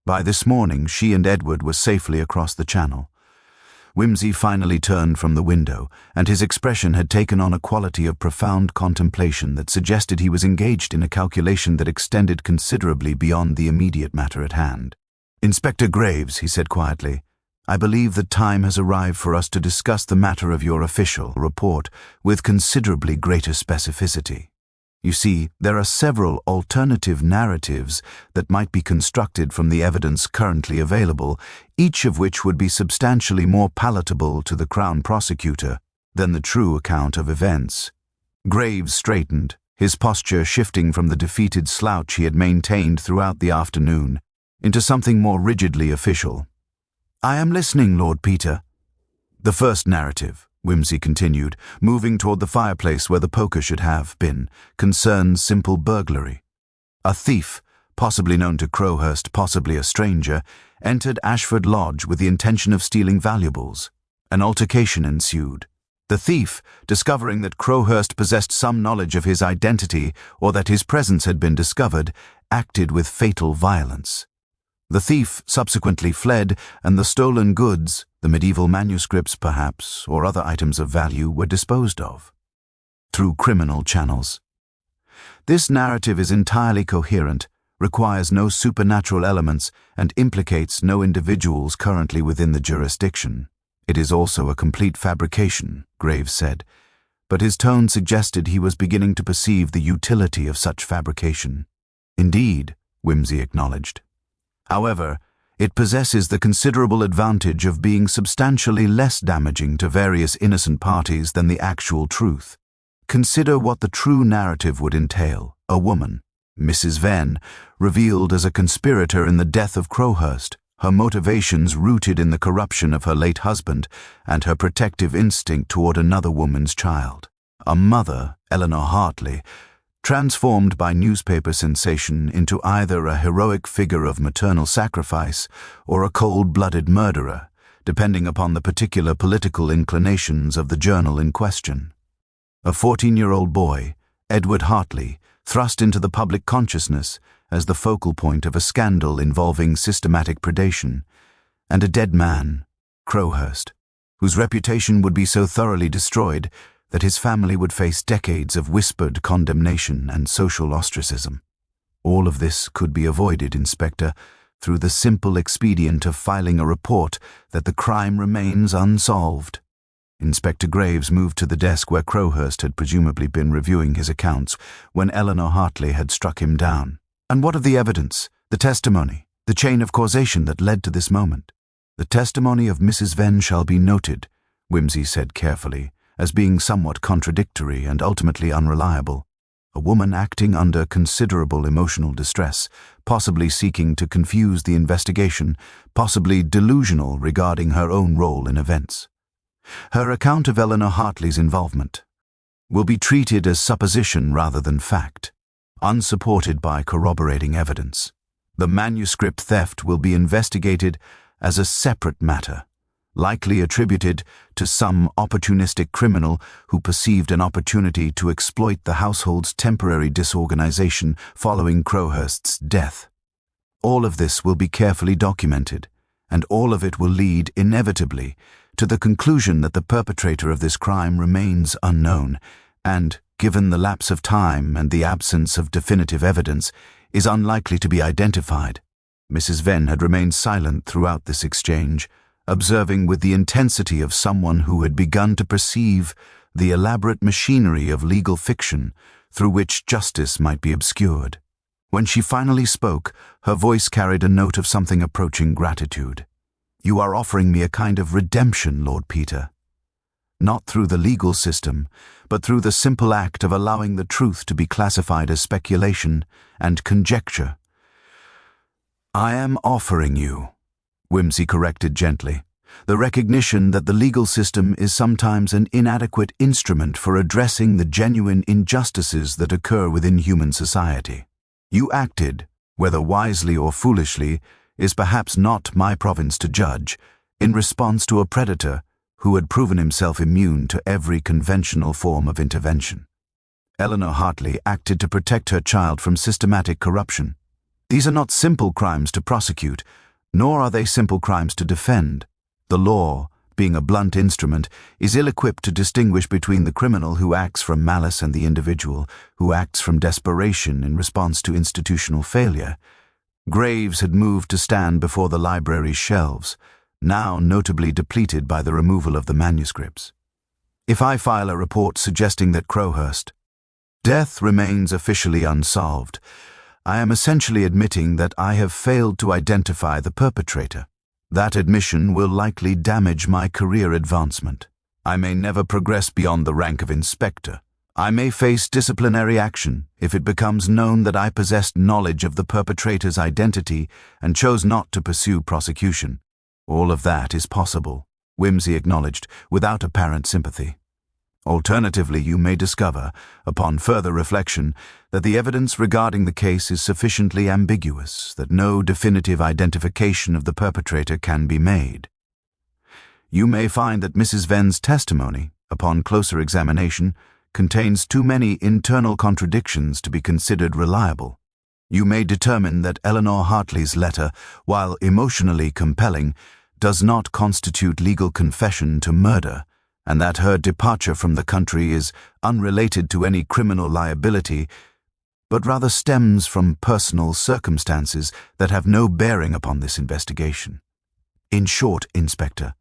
By this morning, she and Edward were safely across the channel." Whimsy finally turned from the window, and his expression had taken on a quality of profound contemplation that suggested he was engaged in a calculation that extended considerably beyond the immediate matter at hand. "Inspector Graves," he said quietly, I believe the time has arrived for us to discuss the matter of your official report with considerably greater specificity. You see, there are several alternative narratives that might be constructed from the evidence currently available, each of which would be substantially more palatable to the Crown Prosecutor than the true account of events. Graves straightened, his posture shifting from the defeated slouch he had maintained throughout the afternoon into something more rigidly official. "I am listening, Lord Peter." "The first narrative," Whimsy continued, moving toward the fireplace where the poker should have been, concerns simple burglary. A thief, possibly known to Crowhurst, possibly a stranger, entered Ashford Lodge with the intention of stealing valuables. An altercation ensued. The thief, discovering that Crowhurst possessed some knowledge of his identity or that his presence had been discovered, acted with fatal violence. The thief subsequently fled, and the stolen goods, the medieval manuscripts perhaps, or other items of value, were disposed of through criminal channels. This narrative is entirely coherent, requires no supernatural elements, and implicates no individuals currently within the jurisdiction. "It is also a complete fabrication," Graves said, but his tone suggested he was beginning to perceive the utility of such fabrication. "Indeed," Whimsy acknowledged. "However, it possesses the considerable advantage of being substantially less damaging to various innocent parties than the actual truth. Consider what the true narrative would entail. A woman, Mrs. Venn, revealed as a conspirator in the death of Crowhurst, her motivations rooted in the corruption of her late husband and her protective instinct toward another woman's child. A mother, Eleanor Hartley, transformed by newspaper sensation into either a heroic figure of maternal sacrifice or a cold-blooded murderer, depending upon the particular political inclinations of the journal in question. A 14-year-old boy, Edward Hartley, thrust into the public consciousness as the focal point of a scandal involving systematic predation, and a dead man, Crowhurst, whose reputation would be so thoroughly destroyed that his family would face decades of whispered condemnation and social ostracism. All of this could be avoided, Inspector, through the simple expedient of filing a report that the crime remains unsolved. Inspector Graves moved to the desk where Crowhurst had presumably been reviewing his accounts when Eleanor Hartley had struck him down. "And what of the evidence, the testimony, the chain of causation that led to this moment?" "The testimony of Mrs. Venn shall be noted," Whimsy said carefully, as being somewhat contradictory and ultimately unreliable. A woman acting under considerable emotional distress, possibly seeking to confuse the investigation, possibly delusional regarding her own role in events. Her account of Eleanor Hartley's involvement will be treated as supposition rather than fact, unsupported by corroborating evidence. The manuscript theft will be investigated as a separate matter, likely attributed to some opportunistic criminal who perceived an opportunity to exploit the household's temporary disorganization following Crowhurst's death. All of this will be carefully documented, and all of it will lead, inevitably, to the conclusion that the perpetrator of this crime remains unknown and, given the lapse of time and the absence of definitive evidence, is unlikely to be identified. Mrs. Venn had remained silent throughout this exchange, observing with the intensity of someone who had begun to perceive the elaborate machinery of legal fiction through which justice might be obscured. When she finally spoke, her voice carried a note of something approaching gratitude. "You are offering me a kind of redemption, Lord Peter. Not through the legal system, but through the simple act of allowing the truth to be classified as speculation and conjecture." "I am offering you," Whimsy corrected gently, "the recognition that the legal system is sometimes an inadequate instrument for addressing the genuine injustices that occur within human society. You acted, whether wisely or foolishly, is perhaps not my province to judge, in response to a predator who had proven himself immune to every conventional form of intervention. Eleanor Hartley acted to protect her child from systematic corruption. These are not simple crimes to prosecute, nor are they simple crimes to defend. The law, being a blunt instrument, is ill-equipped to distinguish between the criminal who acts from malice and the individual who acts from desperation in response to institutional failure." Graves had moved to stand before the library's shelves, now notably depleted by the removal of the manuscripts. If I file a report suggesting that Crowhurst death remains officially unsolved, I am essentially admitting that I have failed to identify the perpetrator. That admission will likely damage my career advancement. I may never progress beyond the rank of inspector. I may face disciplinary action if it becomes known that I possessed knowledge of the perpetrator's identity and chose not to pursue prosecution. All of that is possible, Whimsy acknowledged, without apparent sympathy. Alternatively, you may discover, upon further reflection, that the evidence regarding the case is sufficiently ambiguous that no definitive identification of the perpetrator can be made. You may find that Mrs. Venn's testimony, upon closer examination, contains too many internal contradictions to be considered reliable. You may determine that Eleanor Hartley's letter, while emotionally compelling, does not constitute legal confession to murder, and that her departure from the country is unrelated to any criminal liability, but rather stems from personal circumstances that have no bearing upon this investigation. In short, Inspector,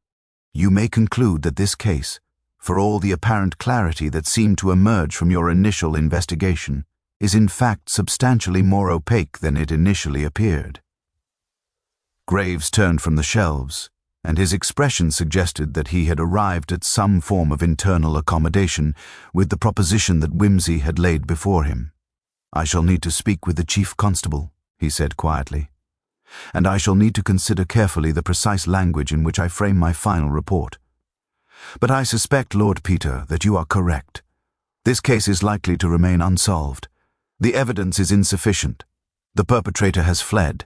you may conclude that this case, for all the apparent clarity that seemed to emerge from your initial investigation, is in fact substantially more opaque than it initially appeared. Graves turned from the shelves, and his expression suggested that he had arrived at some form of internal accommodation with the proposition that Whimsy had laid before him. "I shall need to speak with the Chief Constable," he said quietly, "and I shall need to consider carefully the precise language in which I frame my final report. But I suspect, Lord Peter, that you are correct. This case is likely to remain unsolved. The evidence is insufficient. The perpetrator has fled.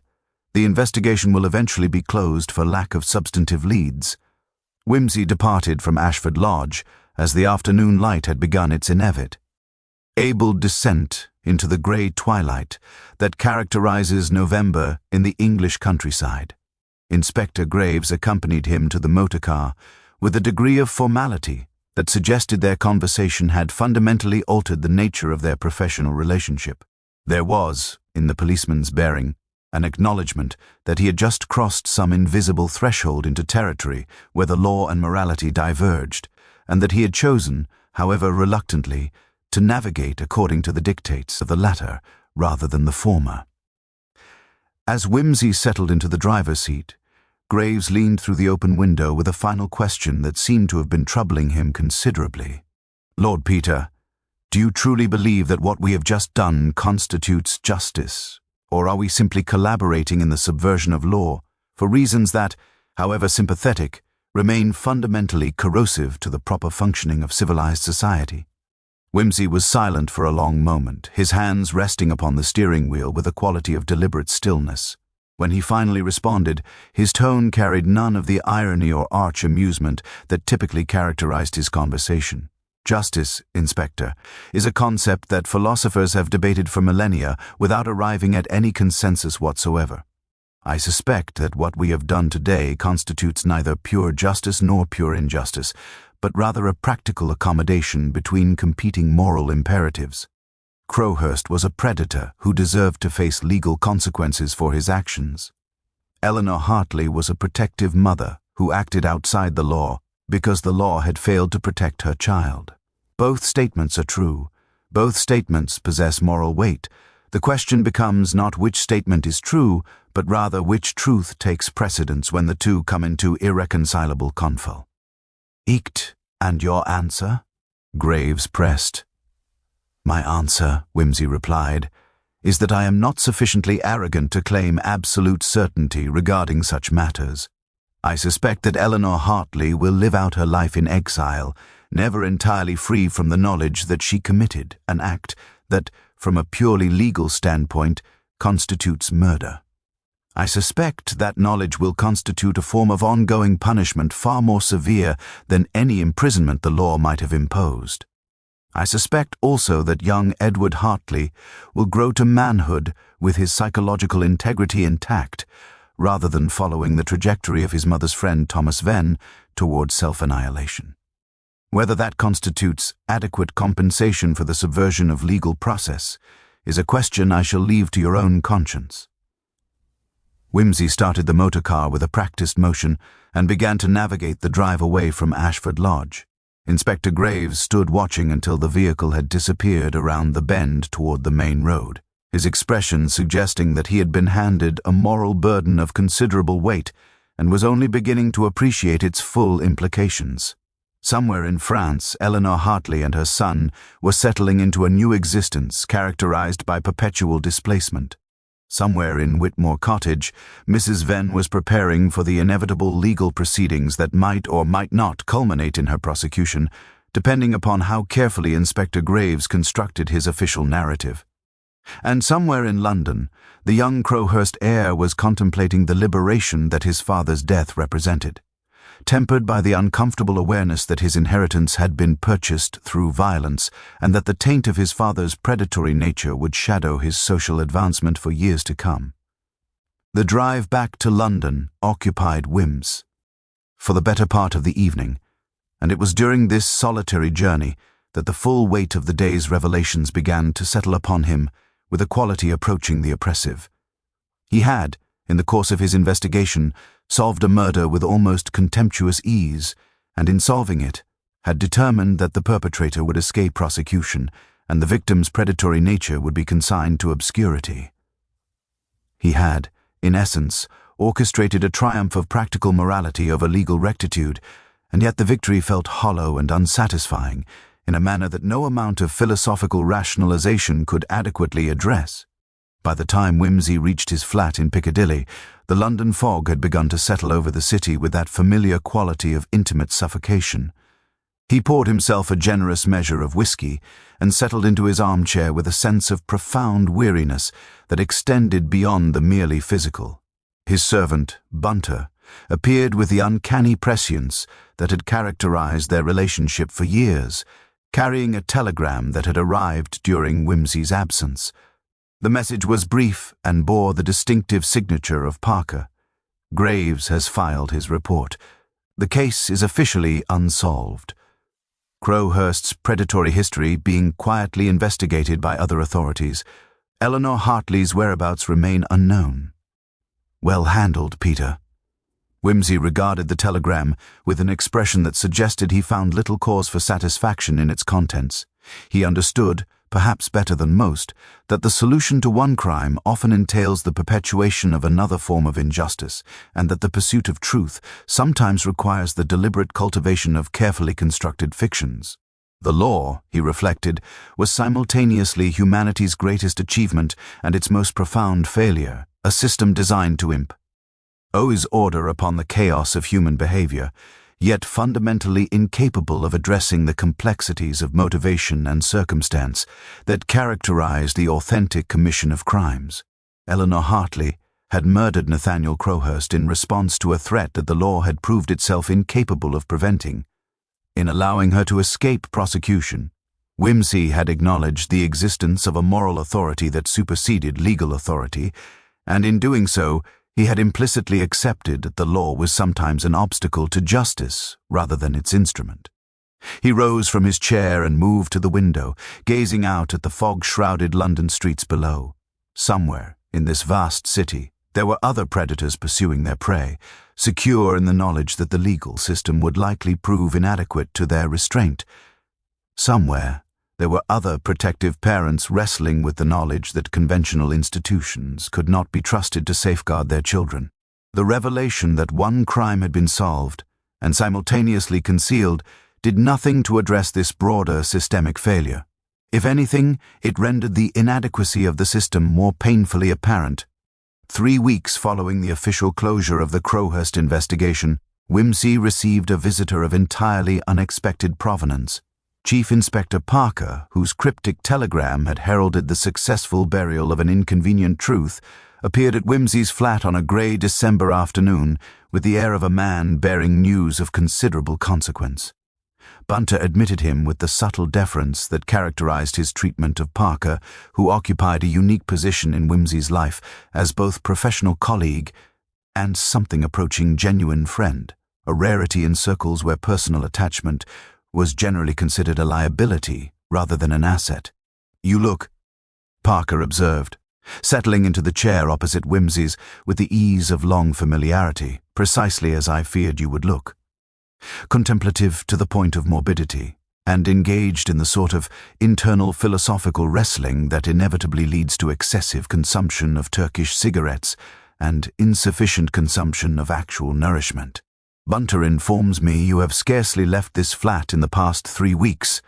The investigation will eventually be closed for lack of substantive leads." Whimsy departed from Ashford Lodge as the afternoon light had begun its inevit. Able descent into the grey twilight that characterizes November in the English countryside. Inspector Graves accompanied him to the motor car with a degree of formality that suggested their conversation had fundamentally altered the nature of their professional relationship. There was, in the policeman's bearing, an acknowledgement that he had just crossed some invisible threshold into territory where the law and morality diverged, and that he had chosen, however reluctantly, to navigate according to the dictates of the latter rather than the former. As Whimsy settled into the driver's seat, Graves leaned through the open window with a final question that seemed to have been troubling him considerably. "Lord Peter, do you truly believe that what we have just done constitutes justice? Or are we simply collaborating in the subversion of law for reasons that, however sympathetic, remain fundamentally corrosive to the proper functioning of civilized society?" Whimsy was silent for a long moment, his hands resting upon the steering wheel with a quality of deliberate stillness. When he finally responded, his tone carried none of the irony or arch amusement that typically characterized his conversation. "Justice, Inspector, is a concept that philosophers have debated for millennia without arriving at any consensus whatsoever. I suspect that what we have done today constitutes neither pure justice nor pure injustice, but rather a practical accommodation between competing moral imperatives. Crowhurst was a predator who deserved to face legal consequences for his actions. Eleanor Hartley was a protective mother who acted outside the law because the law had failed to protect her child. Both statements are true. Both statements possess moral weight. The question becomes not which statement is true, but rather which truth takes precedence when the two come into irreconcilable conflict. "Eked, and your answer?" Graves pressed. "My answer," Whimsy replied, "is that I am not sufficiently arrogant to claim absolute certainty regarding such matters. I suspect that Eleanor Hartley will live out her life in exile, never entirely free from the knowledge that she committed an act that, from a purely legal standpoint, constitutes murder. I suspect that knowledge will constitute a form of ongoing punishment far more severe than any imprisonment the law might have imposed. I suspect also that young Edward Hartley will grow to manhood with his psychological integrity intact, rather than following the trajectory of his mother's friend Thomas Venn toward self-annihilation. Whether that constitutes adequate compensation for the subversion of legal process is a question I shall leave to your own conscience." Whimsy started the motor car with a practiced motion and began to navigate the drive away from Ashford Lodge. Inspector Graves stood watching until the vehicle had disappeared around the bend toward the main road, his expression suggesting that he had been handed a moral burden of considerable weight and was only beginning to appreciate its full implications. Somewhere in France, Eleanor Hartley and her son were settling into a new existence characterized by perpetual displacement. Somewhere in Whitmore Cottage, Mrs. Venn was preparing for the inevitable legal proceedings that might or might not culminate in her prosecution, depending upon how carefully Inspector Graves constructed his official narrative. And somewhere in London, the young Crowhurst heir was contemplating the liberation that his father's death represented, tempered by the uncomfortable awareness that his inheritance had been purchased through violence and that the taint of his father's predatory nature would shadow his social advancement for years to come. The drive back to London occupied Wims for the better part of the evening, and it was during this solitary journey that the full weight of the day's revelations began to settle upon him with a quality approaching the oppressive. He had, in the course of his investigation, solved a murder with almost contemptuous ease, and in solving it, had determined that the perpetrator would escape prosecution and the victim's predatory nature would be consigned to obscurity. He had, in essence, orchestrated a triumph of practical morality over legal rectitude, and yet the victory felt hollow and unsatisfying in a manner that no amount of philosophical rationalization could adequately address. By the time Whimsy reached his flat in Piccadilly, the London fog had begun to settle over the city with that familiar quality of intimate suffocation. He poured himself a generous measure of whiskey and settled into his armchair with a sense of profound weariness that extended beyond the merely physical. His servant, Bunter, appeared with the uncanny prescience that had characterized their relationship for years, carrying a telegram that had arrived during Whimsy's absence. The message was brief and bore the distinctive signature of Parker. Graves has filed his report. The case is officially unsolved. Crowhurst's predatory history being quietly investigated by other authorities, Eleanor Hartley's whereabouts remain unknown. Well handled, Peter. Whimsy regarded the telegram with an expression that suggested he found little cause for satisfaction in its contents. He understood, perhaps better than most, that the solution to one crime often entails the perpetuation of another form of injustice, and that the pursuit of truth sometimes requires the deliberate cultivation of carefully constructed fictions. The law, he reflected, was simultaneously humanity's greatest achievement and its most profound failure, a system designed to impose order upon the chaos of human behavior, yet fundamentally incapable of addressing the complexities of motivation and circumstance that characterize the authentic commission of crimes. Eleanor Hartley had murdered Nathaniel Crowhurst in response to a threat that the law had proved itself incapable of preventing. In allowing her to escape prosecution, Whimsy had acknowledged the existence of a moral authority that superseded legal authority, and in doing so, he had implicitly accepted that the law was sometimes an obstacle to justice rather than its instrument. He rose from his chair and moved to the window, gazing out at the fog-shrouded London streets below. Somewhere, in this vast city, there were other predators pursuing their prey, secure in the knowledge that the legal system would likely prove inadequate to their restraint. Somewhere, there were other protective parents wrestling with the knowledge that conventional institutions could not be trusted to safeguard their children. The revelation that one crime had been solved, and simultaneously concealed, did nothing to address this broader systemic failure. If anything, it rendered the inadequacy of the system more painfully apparent. 3 weeks following the official closure of the Crowhurst investigation, Whimsy received a visitor of entirely unexpected provenance. Chief Inspector Parker, whose cryptic telegram had heralded the successful burial of an inconvenient truth, appeared at Whimsy's flat on a grey December afternoon with the air of a man bearing news of considerable consequence. Bunter admitted him with the subtle deference that characterized his treatment of Parker, who occupied a unique position in Whimsy's life as both professional colleague and something approaching genuine friend, a rarity in circles where personal attachment was generally considered a liability rather than an asset. "You look," Parker observed, settling into the chair opposite Whimsy's with the ease of long familiarity, precisely as I feared you would look. Contemplative to the point of morbidity, and engaged in the sort of internal philosophical wrestling that inevitably leads to excessive consumption of Turkish cigarettes and insufficient consumption of actual nourishment. Bunter informs me you have scarcely left this flat in the past 3 weeks.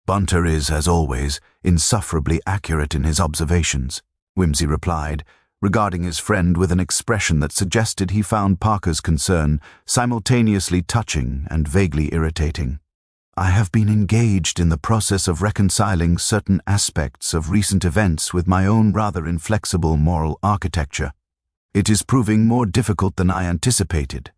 Bunter is, as always, insufferably accurate in his observations, Whimsy replied, regarding his friend with an expression that suggested he found Parker's concern simultaneously touching and vaguely irritating. I have been engaged in the process of reconciling certain aspects of recent events with my own rather inflexible moral architecture. It is proving more difficult than I anticipated.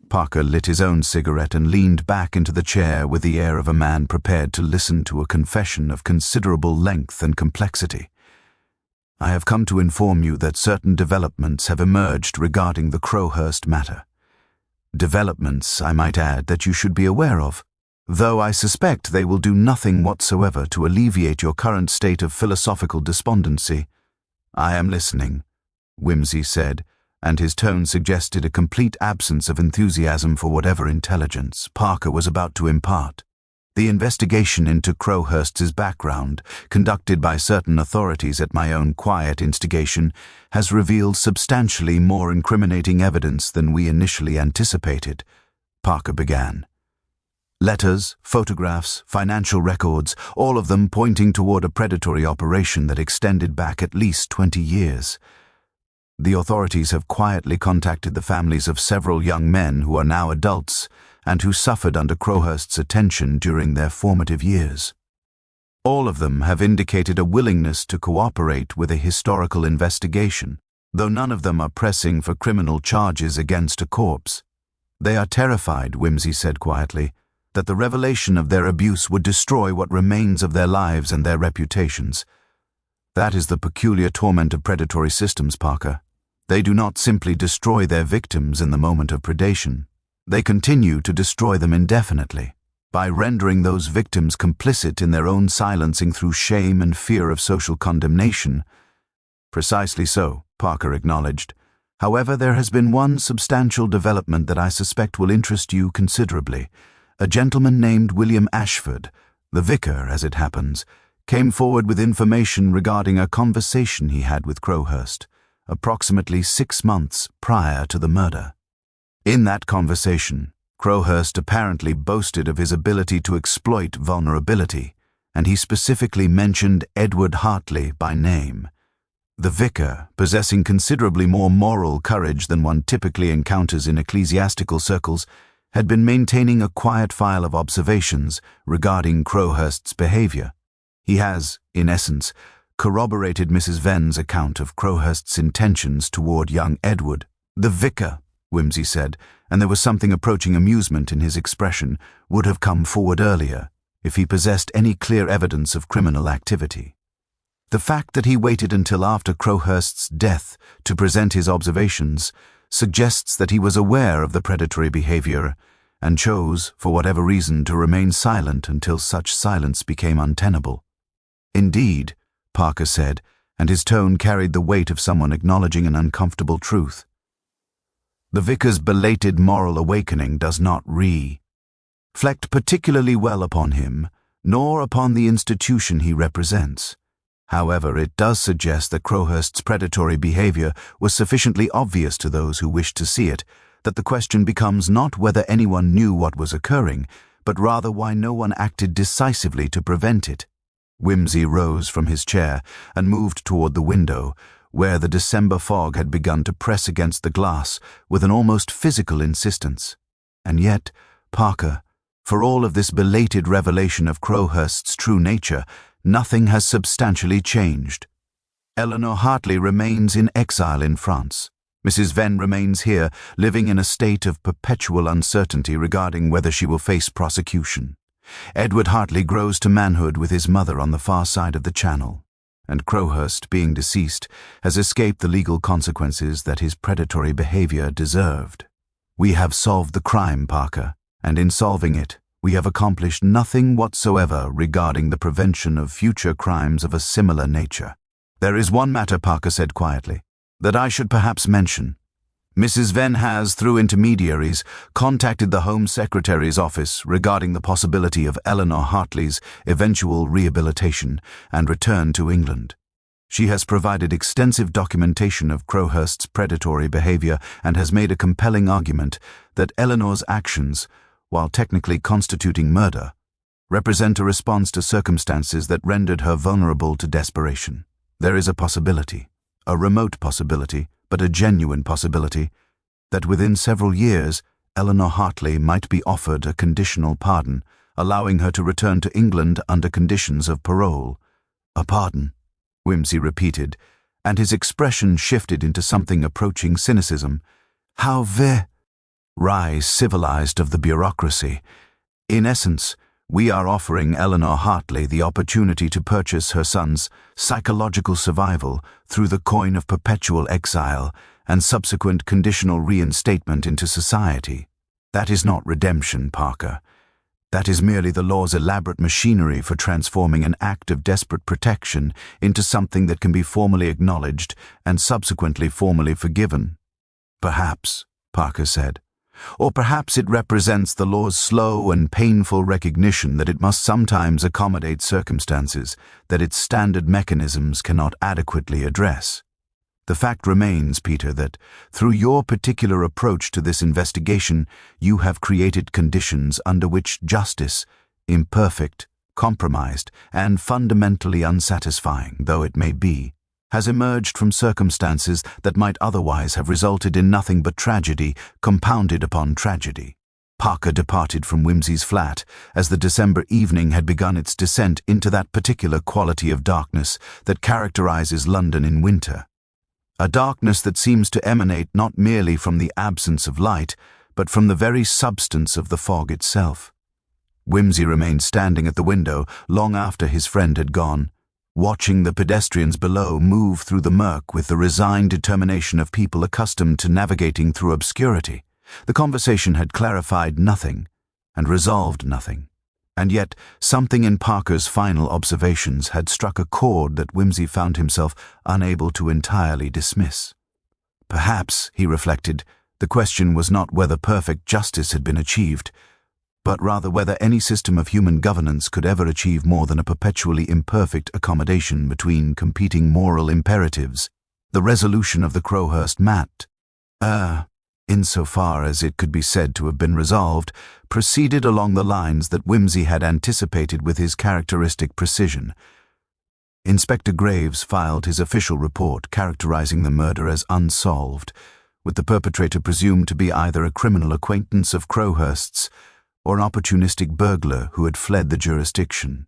Parker lit his own cigarette and leaned back into the chair with the air of a man prepared to listen to a confession of considerable length and complexity. I have come to inform you that certain developments have emerged regarding the Crowhurst matter. Developments, I might add, that you should be aware of, though I suspect they will do nothing whatsoever to alleviate your current state of philosophical despondency. I am listening, Whimsy said, and his tone suggested a complete absence of enthusiasm for whatever intelligence Parker was about to impart. The investigation into Crowhurst's background, conducted by certain authorities at my own quiet instigation, has revealed substantially more incriminating evidence than we initially anticipated, Parker began. Letters, photographs, financial records, all of them pointing toward a predatory operation that extended back at least 20 years. The authorities have quietly contacted the families of several young men who are now adults and who suffered under Crowhurst's attention during their formative years. All of them have indicated a willingness to cooperate with a historical investigation, though none of them are pressing for criminal charges against a corpse. They are terrified, Whimsy said quietly, that the revelation of their abuse would destroy what remains of their lives and their reputations. That is the peculiar torment of predatory systems, Parker. They do not simply destroy their victims in the moment of predation. They continue to destroy them indefinitely, by rendering those victims complicit in their own silencing through shame and fear of social condemnation. Precisely so, Parker acknowledged. However, there has been one substantial development that I suspect will interest you considerably. A gentleman named William Ashford, the vicar as it happens, came forward with information regarding a conversation he had with Crowhurst, approximately 6 months prior to the murder. In that conversation, Crowhurst apparently boasted of his ability to exploit vulnerability, and he specifically mentioned Edward Hartley by name. The vicar, possessing considerably more moral courage than one typically encounters in ecclesiastical circles, had been maintaining a quiet file of observations regarding Crowhurst's behavior. He has, in essence, corroborated Mrs. Venn's account of Crowhurst's intentions toward young Edward. The vicar, Whimsy said, and there was something approaching amusement in his expression, would have come forward earlier if he possessed any clear evidence of criminal activity. The fact that he waited until after Crowhurst's death to present his observations suggests that he was aware of the predatory behavior and chose, for whatever reason, to remain silent until such silence became untenable. Indeed, Parker said, and his tone carried the weight of someone acknowledging an uncomfortable truth. The vicar's belated moral awakening does not reflect particularly well upon him, nor upon the institution he represents. However, it does suggest that Crowhurst's predatory behavior was sufficiently obvious to those who wished to see it, that the question becomes not whether anyone knew what was occurring, but rather why no one acted decisively to prevent it. Whimsy rose from his chair and moved toward the window, where the December fog had begun to press against the glass with an almost physical insistence. And yet, Parker, for all of this belated revelation of Crowhurst's true nature, nothing has substantially changed. Eleanor Hartley remains in exile in France. Mrs. Venn remains here, living in a state of perpetual uncertainty regarding whether she will face prosecution. Edward Hartley grows to manhood with his mother on the far side of the Channel, and Crowhurst, being deceased, has escaped the legal consequences that his predatory behavior deserved. We have solved the crime, Parker, and in solving it, we have accomplished nothing whatsoever regarding the prevention of future crimes of a similar nature. "There is one matter," Parker said quietly, "that I should perhaps mention. Mrs. Venn has, through intermediaries, contacted the Home Secretary's office regarding the possibility of Eleanor Hartley's eventual rehabilitation and return to England. She has provided extensive documentation of Crowhurst's predatory behavior and has made a compelling argument that Eleanor's actions, while technically constituting murder, represent a response to circumstances that rendered her vulnerable to desperation. There is a possibility, a remote possibility, but a genuine possibility, that within several years Eleanor Hartley might be offered a conditional pardon, allowing her to return to England under conditions of parole." "A pardon," Wimsey repeated, and his expression shifted into something approaching cynicism. "How rise civilized of the bureaucracy. In essence, we are offering Eleanor Hartley the opportunity to purchase her son's psychological survival through the coin of perpetual exile and subsequent conditional reinstatement into society. That is not redemption, Parker. That is merely the law's elaborate machinery for transforming an act of desperate protection into something that can be formally acknowledged and subsequently formally forgiven." "Perhaps," Parker said. "Or perhaps it represents the law's slow and painful recognition that it must sometimes accommodate circumstances that its standard mechanisms cannot adequately address. The fact remains, Peter, that through your particular approach to this investigation, you have created conditions under which justice, imperfect, compromised, and fundamentally unsatisfying though it may be, has emerged from circumstances that might otherwise have resulted in nothing but tragedy compounded upon tragedy." Parker departed from Wimsey's flat as the December evening had begun its descent into that particular quality of darkness that characterizes London in winter. A darkness that seems to emanate not merely from the absence of light, but from the very substance of the fog itself. Wimsey remained standing at the window long after his friend had gone, watching the pedestrians below move through the murk with the resigned determination of people accustomed to navigating through obscurity. The conversation had clarified nothing and resolved nothing, and yet something in Parker's final observations had struck a chord that Wimsey found himself unable to entirely dismiss. Perhaps, he reflected, the question was not whether perfect justice had been achieved, but rather whether any system of human governance could ever achieve more than a perpetually imperfect accommodation between competing moral imperatives. The resolution of the Crowhurst matter, insofar as it could be said to have been resolved, proceeded along the lines that Wimsey had anticipated with his characteristic precision. Inspector Graves filed his official report characterizing the murder as unsolved, with the perpetrator presumed to be either a criminal acquaintance of Crowhurst's or an opportunistic burglar who had fled the jurisdiction.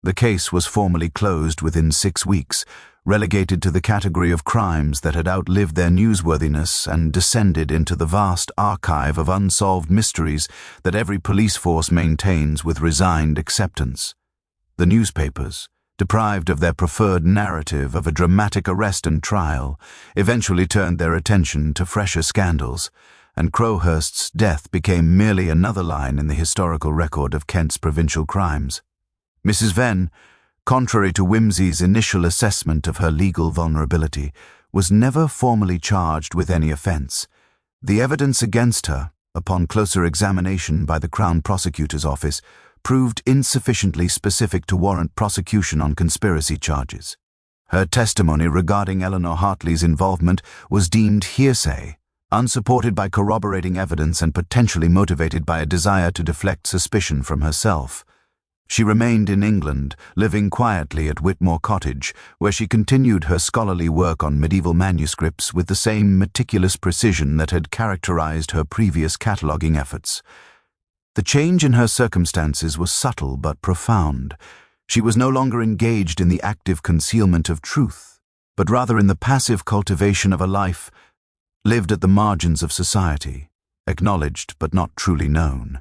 The case was formally closed within 6 weeks, relegated to the category of crimes that had outlived their newsworthiness and descended into the vast archive of unsolved mysteries that every police force maintains with resigned acceptance. The newspapers, deprived of their preferred narrative of a dramatic arrest and trial, eventually turned their attention to fresher scandals, and Crowhurst's death became merely another line in the historical record of Kent's provincial crimes. Mrs. Venn, contrary to Wimsey's initial assessment of her legal vulnerability, was never formally charged with any offence. The evidence against her, upon closer examination by the Crown Prosecutor's Office, proved insufficiently specific to warrant prosecution on conspiracy charges. Her testimony regarding Eleanor Hartley's involvement was deemed hearsay, unsupported by corroborating evidence and potentially motivated by a desire to deflect suspicion from herself. She remained in England, living quietly at Whitmore Cottage, where she continued her scholarly work on medieval manuscripts with the same meticulous precision that had characterized her previous cataloguing efforts. The change in her circumstances was subtle but profound. She was no longer engaged in the active concealment of truth, but rather in the passive cultivation of a life lived at the margins of society, acknowledged but not truly known.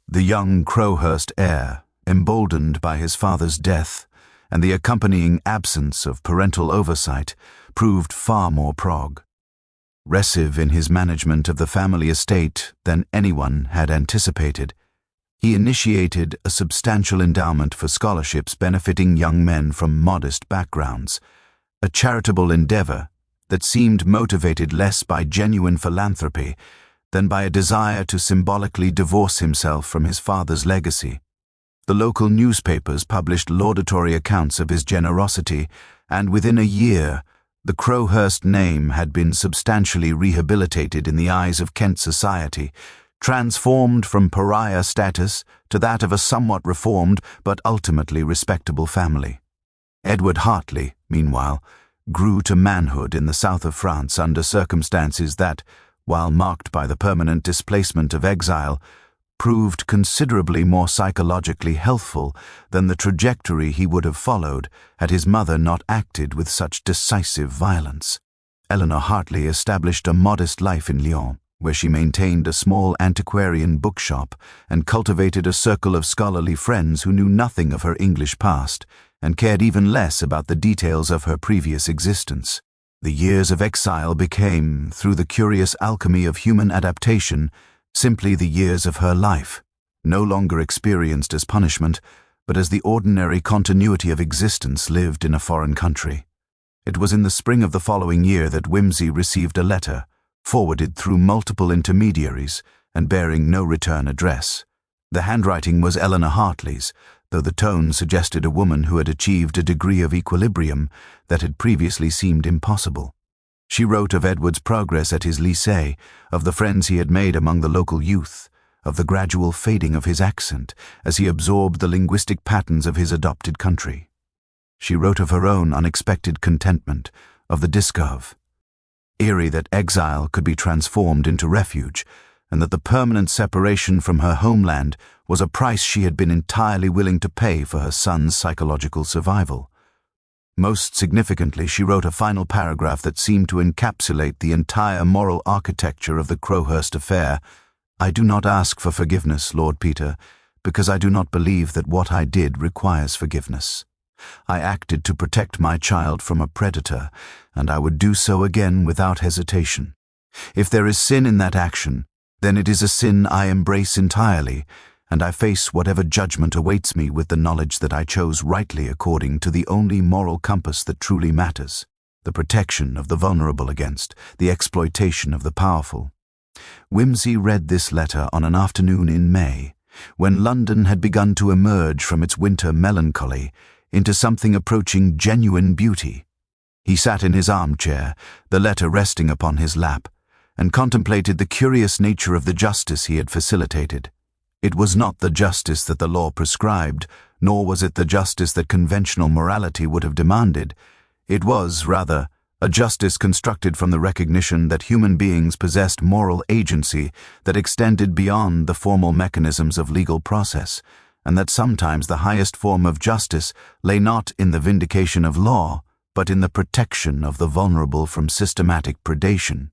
The young Crowhurst heir, emboldened by his father's death and the accompanying absence of parental oversight, proved far more progressive in his management of the family estate than anyone had anticipated. He initiated a substantial endowment for scholarships benefiting young men from modest backgrounds, a charitable endeavor that seemed motivated less by genuine philanthropy than by a desire to symbolically divorce himself from his father's legacy. The local newspapers published laudatory accounts of his generosity, and within a year, the Crowhurst name had been substantially rehabilitated in the eyes of Kent society, transformed from pariah status to that of a somewhat reformed but ultimately respectable family. Edward Hartley, meanwhile, grew to manhood in the south of France under circumstances that, while marked by the permanent displacement of exile, proved considerably more psychologically healthful than the trajectory he would have followed had his mother not acted with such decisive violence. Eleanor Hartley established a modest life in Lyon, where she maintained a small antiquarian bookshop and cultivated a circle of scholarly friends who knew nothing of her English past and cared even less about the details of her previous existence. The years of exile became, through the curious alchemy of human adaptation, simply the years of her life, no longer experienced as punishment, but as the ordinary continuity of existence lived in a foreign country. It was in the spring of the following year that Wimsey received a letter, forwarded through multiple intermediaries and bearing no return address. The handwriting was Eleanor Hartley's, though the tone suggested a woman who had achieved a degree of equilibrium that had previously seemed impossible. She wrote of Edward's progress at his lycée, of the friends he had made among the local youth, of the gradual fading of his accent as he absorbed the linguistic patterns of his adopted country. She wrote of her own unexpected contentment, of the discovery, eerie that exile could be transformed into refuge, and that the permanent separation from her homeland was a price she had been entirely willing to pay for her son's psychological survival. Most significantly, she wrote a final paragraph that seemed to encapsulate the entire moral architecture of the Crowhurst affair. "I do not ask for forgiveness, Lord Peter, because I do not believe that what I did requires forgiveness. I acted to protect my child from a predator, and I would do so again without hesitation. If there is sin in that action, then it is a sin I embrace entirely, and I face whatever judgment awaits me with the knowledge that I chose rightly according to the only moral compass that truly matters, the protection of the vulnerable against the exploitation of the powerful." Wimsey read this letter on an afternoon in May, when London had begun to emerge from its winter melancholy into something approaching genuine beauty. He sat in his armchair, the letter resting upon his lap, and contemplated the curious nature of the justice he had facilitated. It was not the justice that the law prescribed, nor was it the justice that conventional morality would have demanded. It was, rather, a justice constructed from the recognition that human beings possessed moral agency that extended beyond the formal mechanisms of legal process, and that sometimes the highest form of justice lay not in the vindication of law, but in the protection of the vulnerable from systematic predation.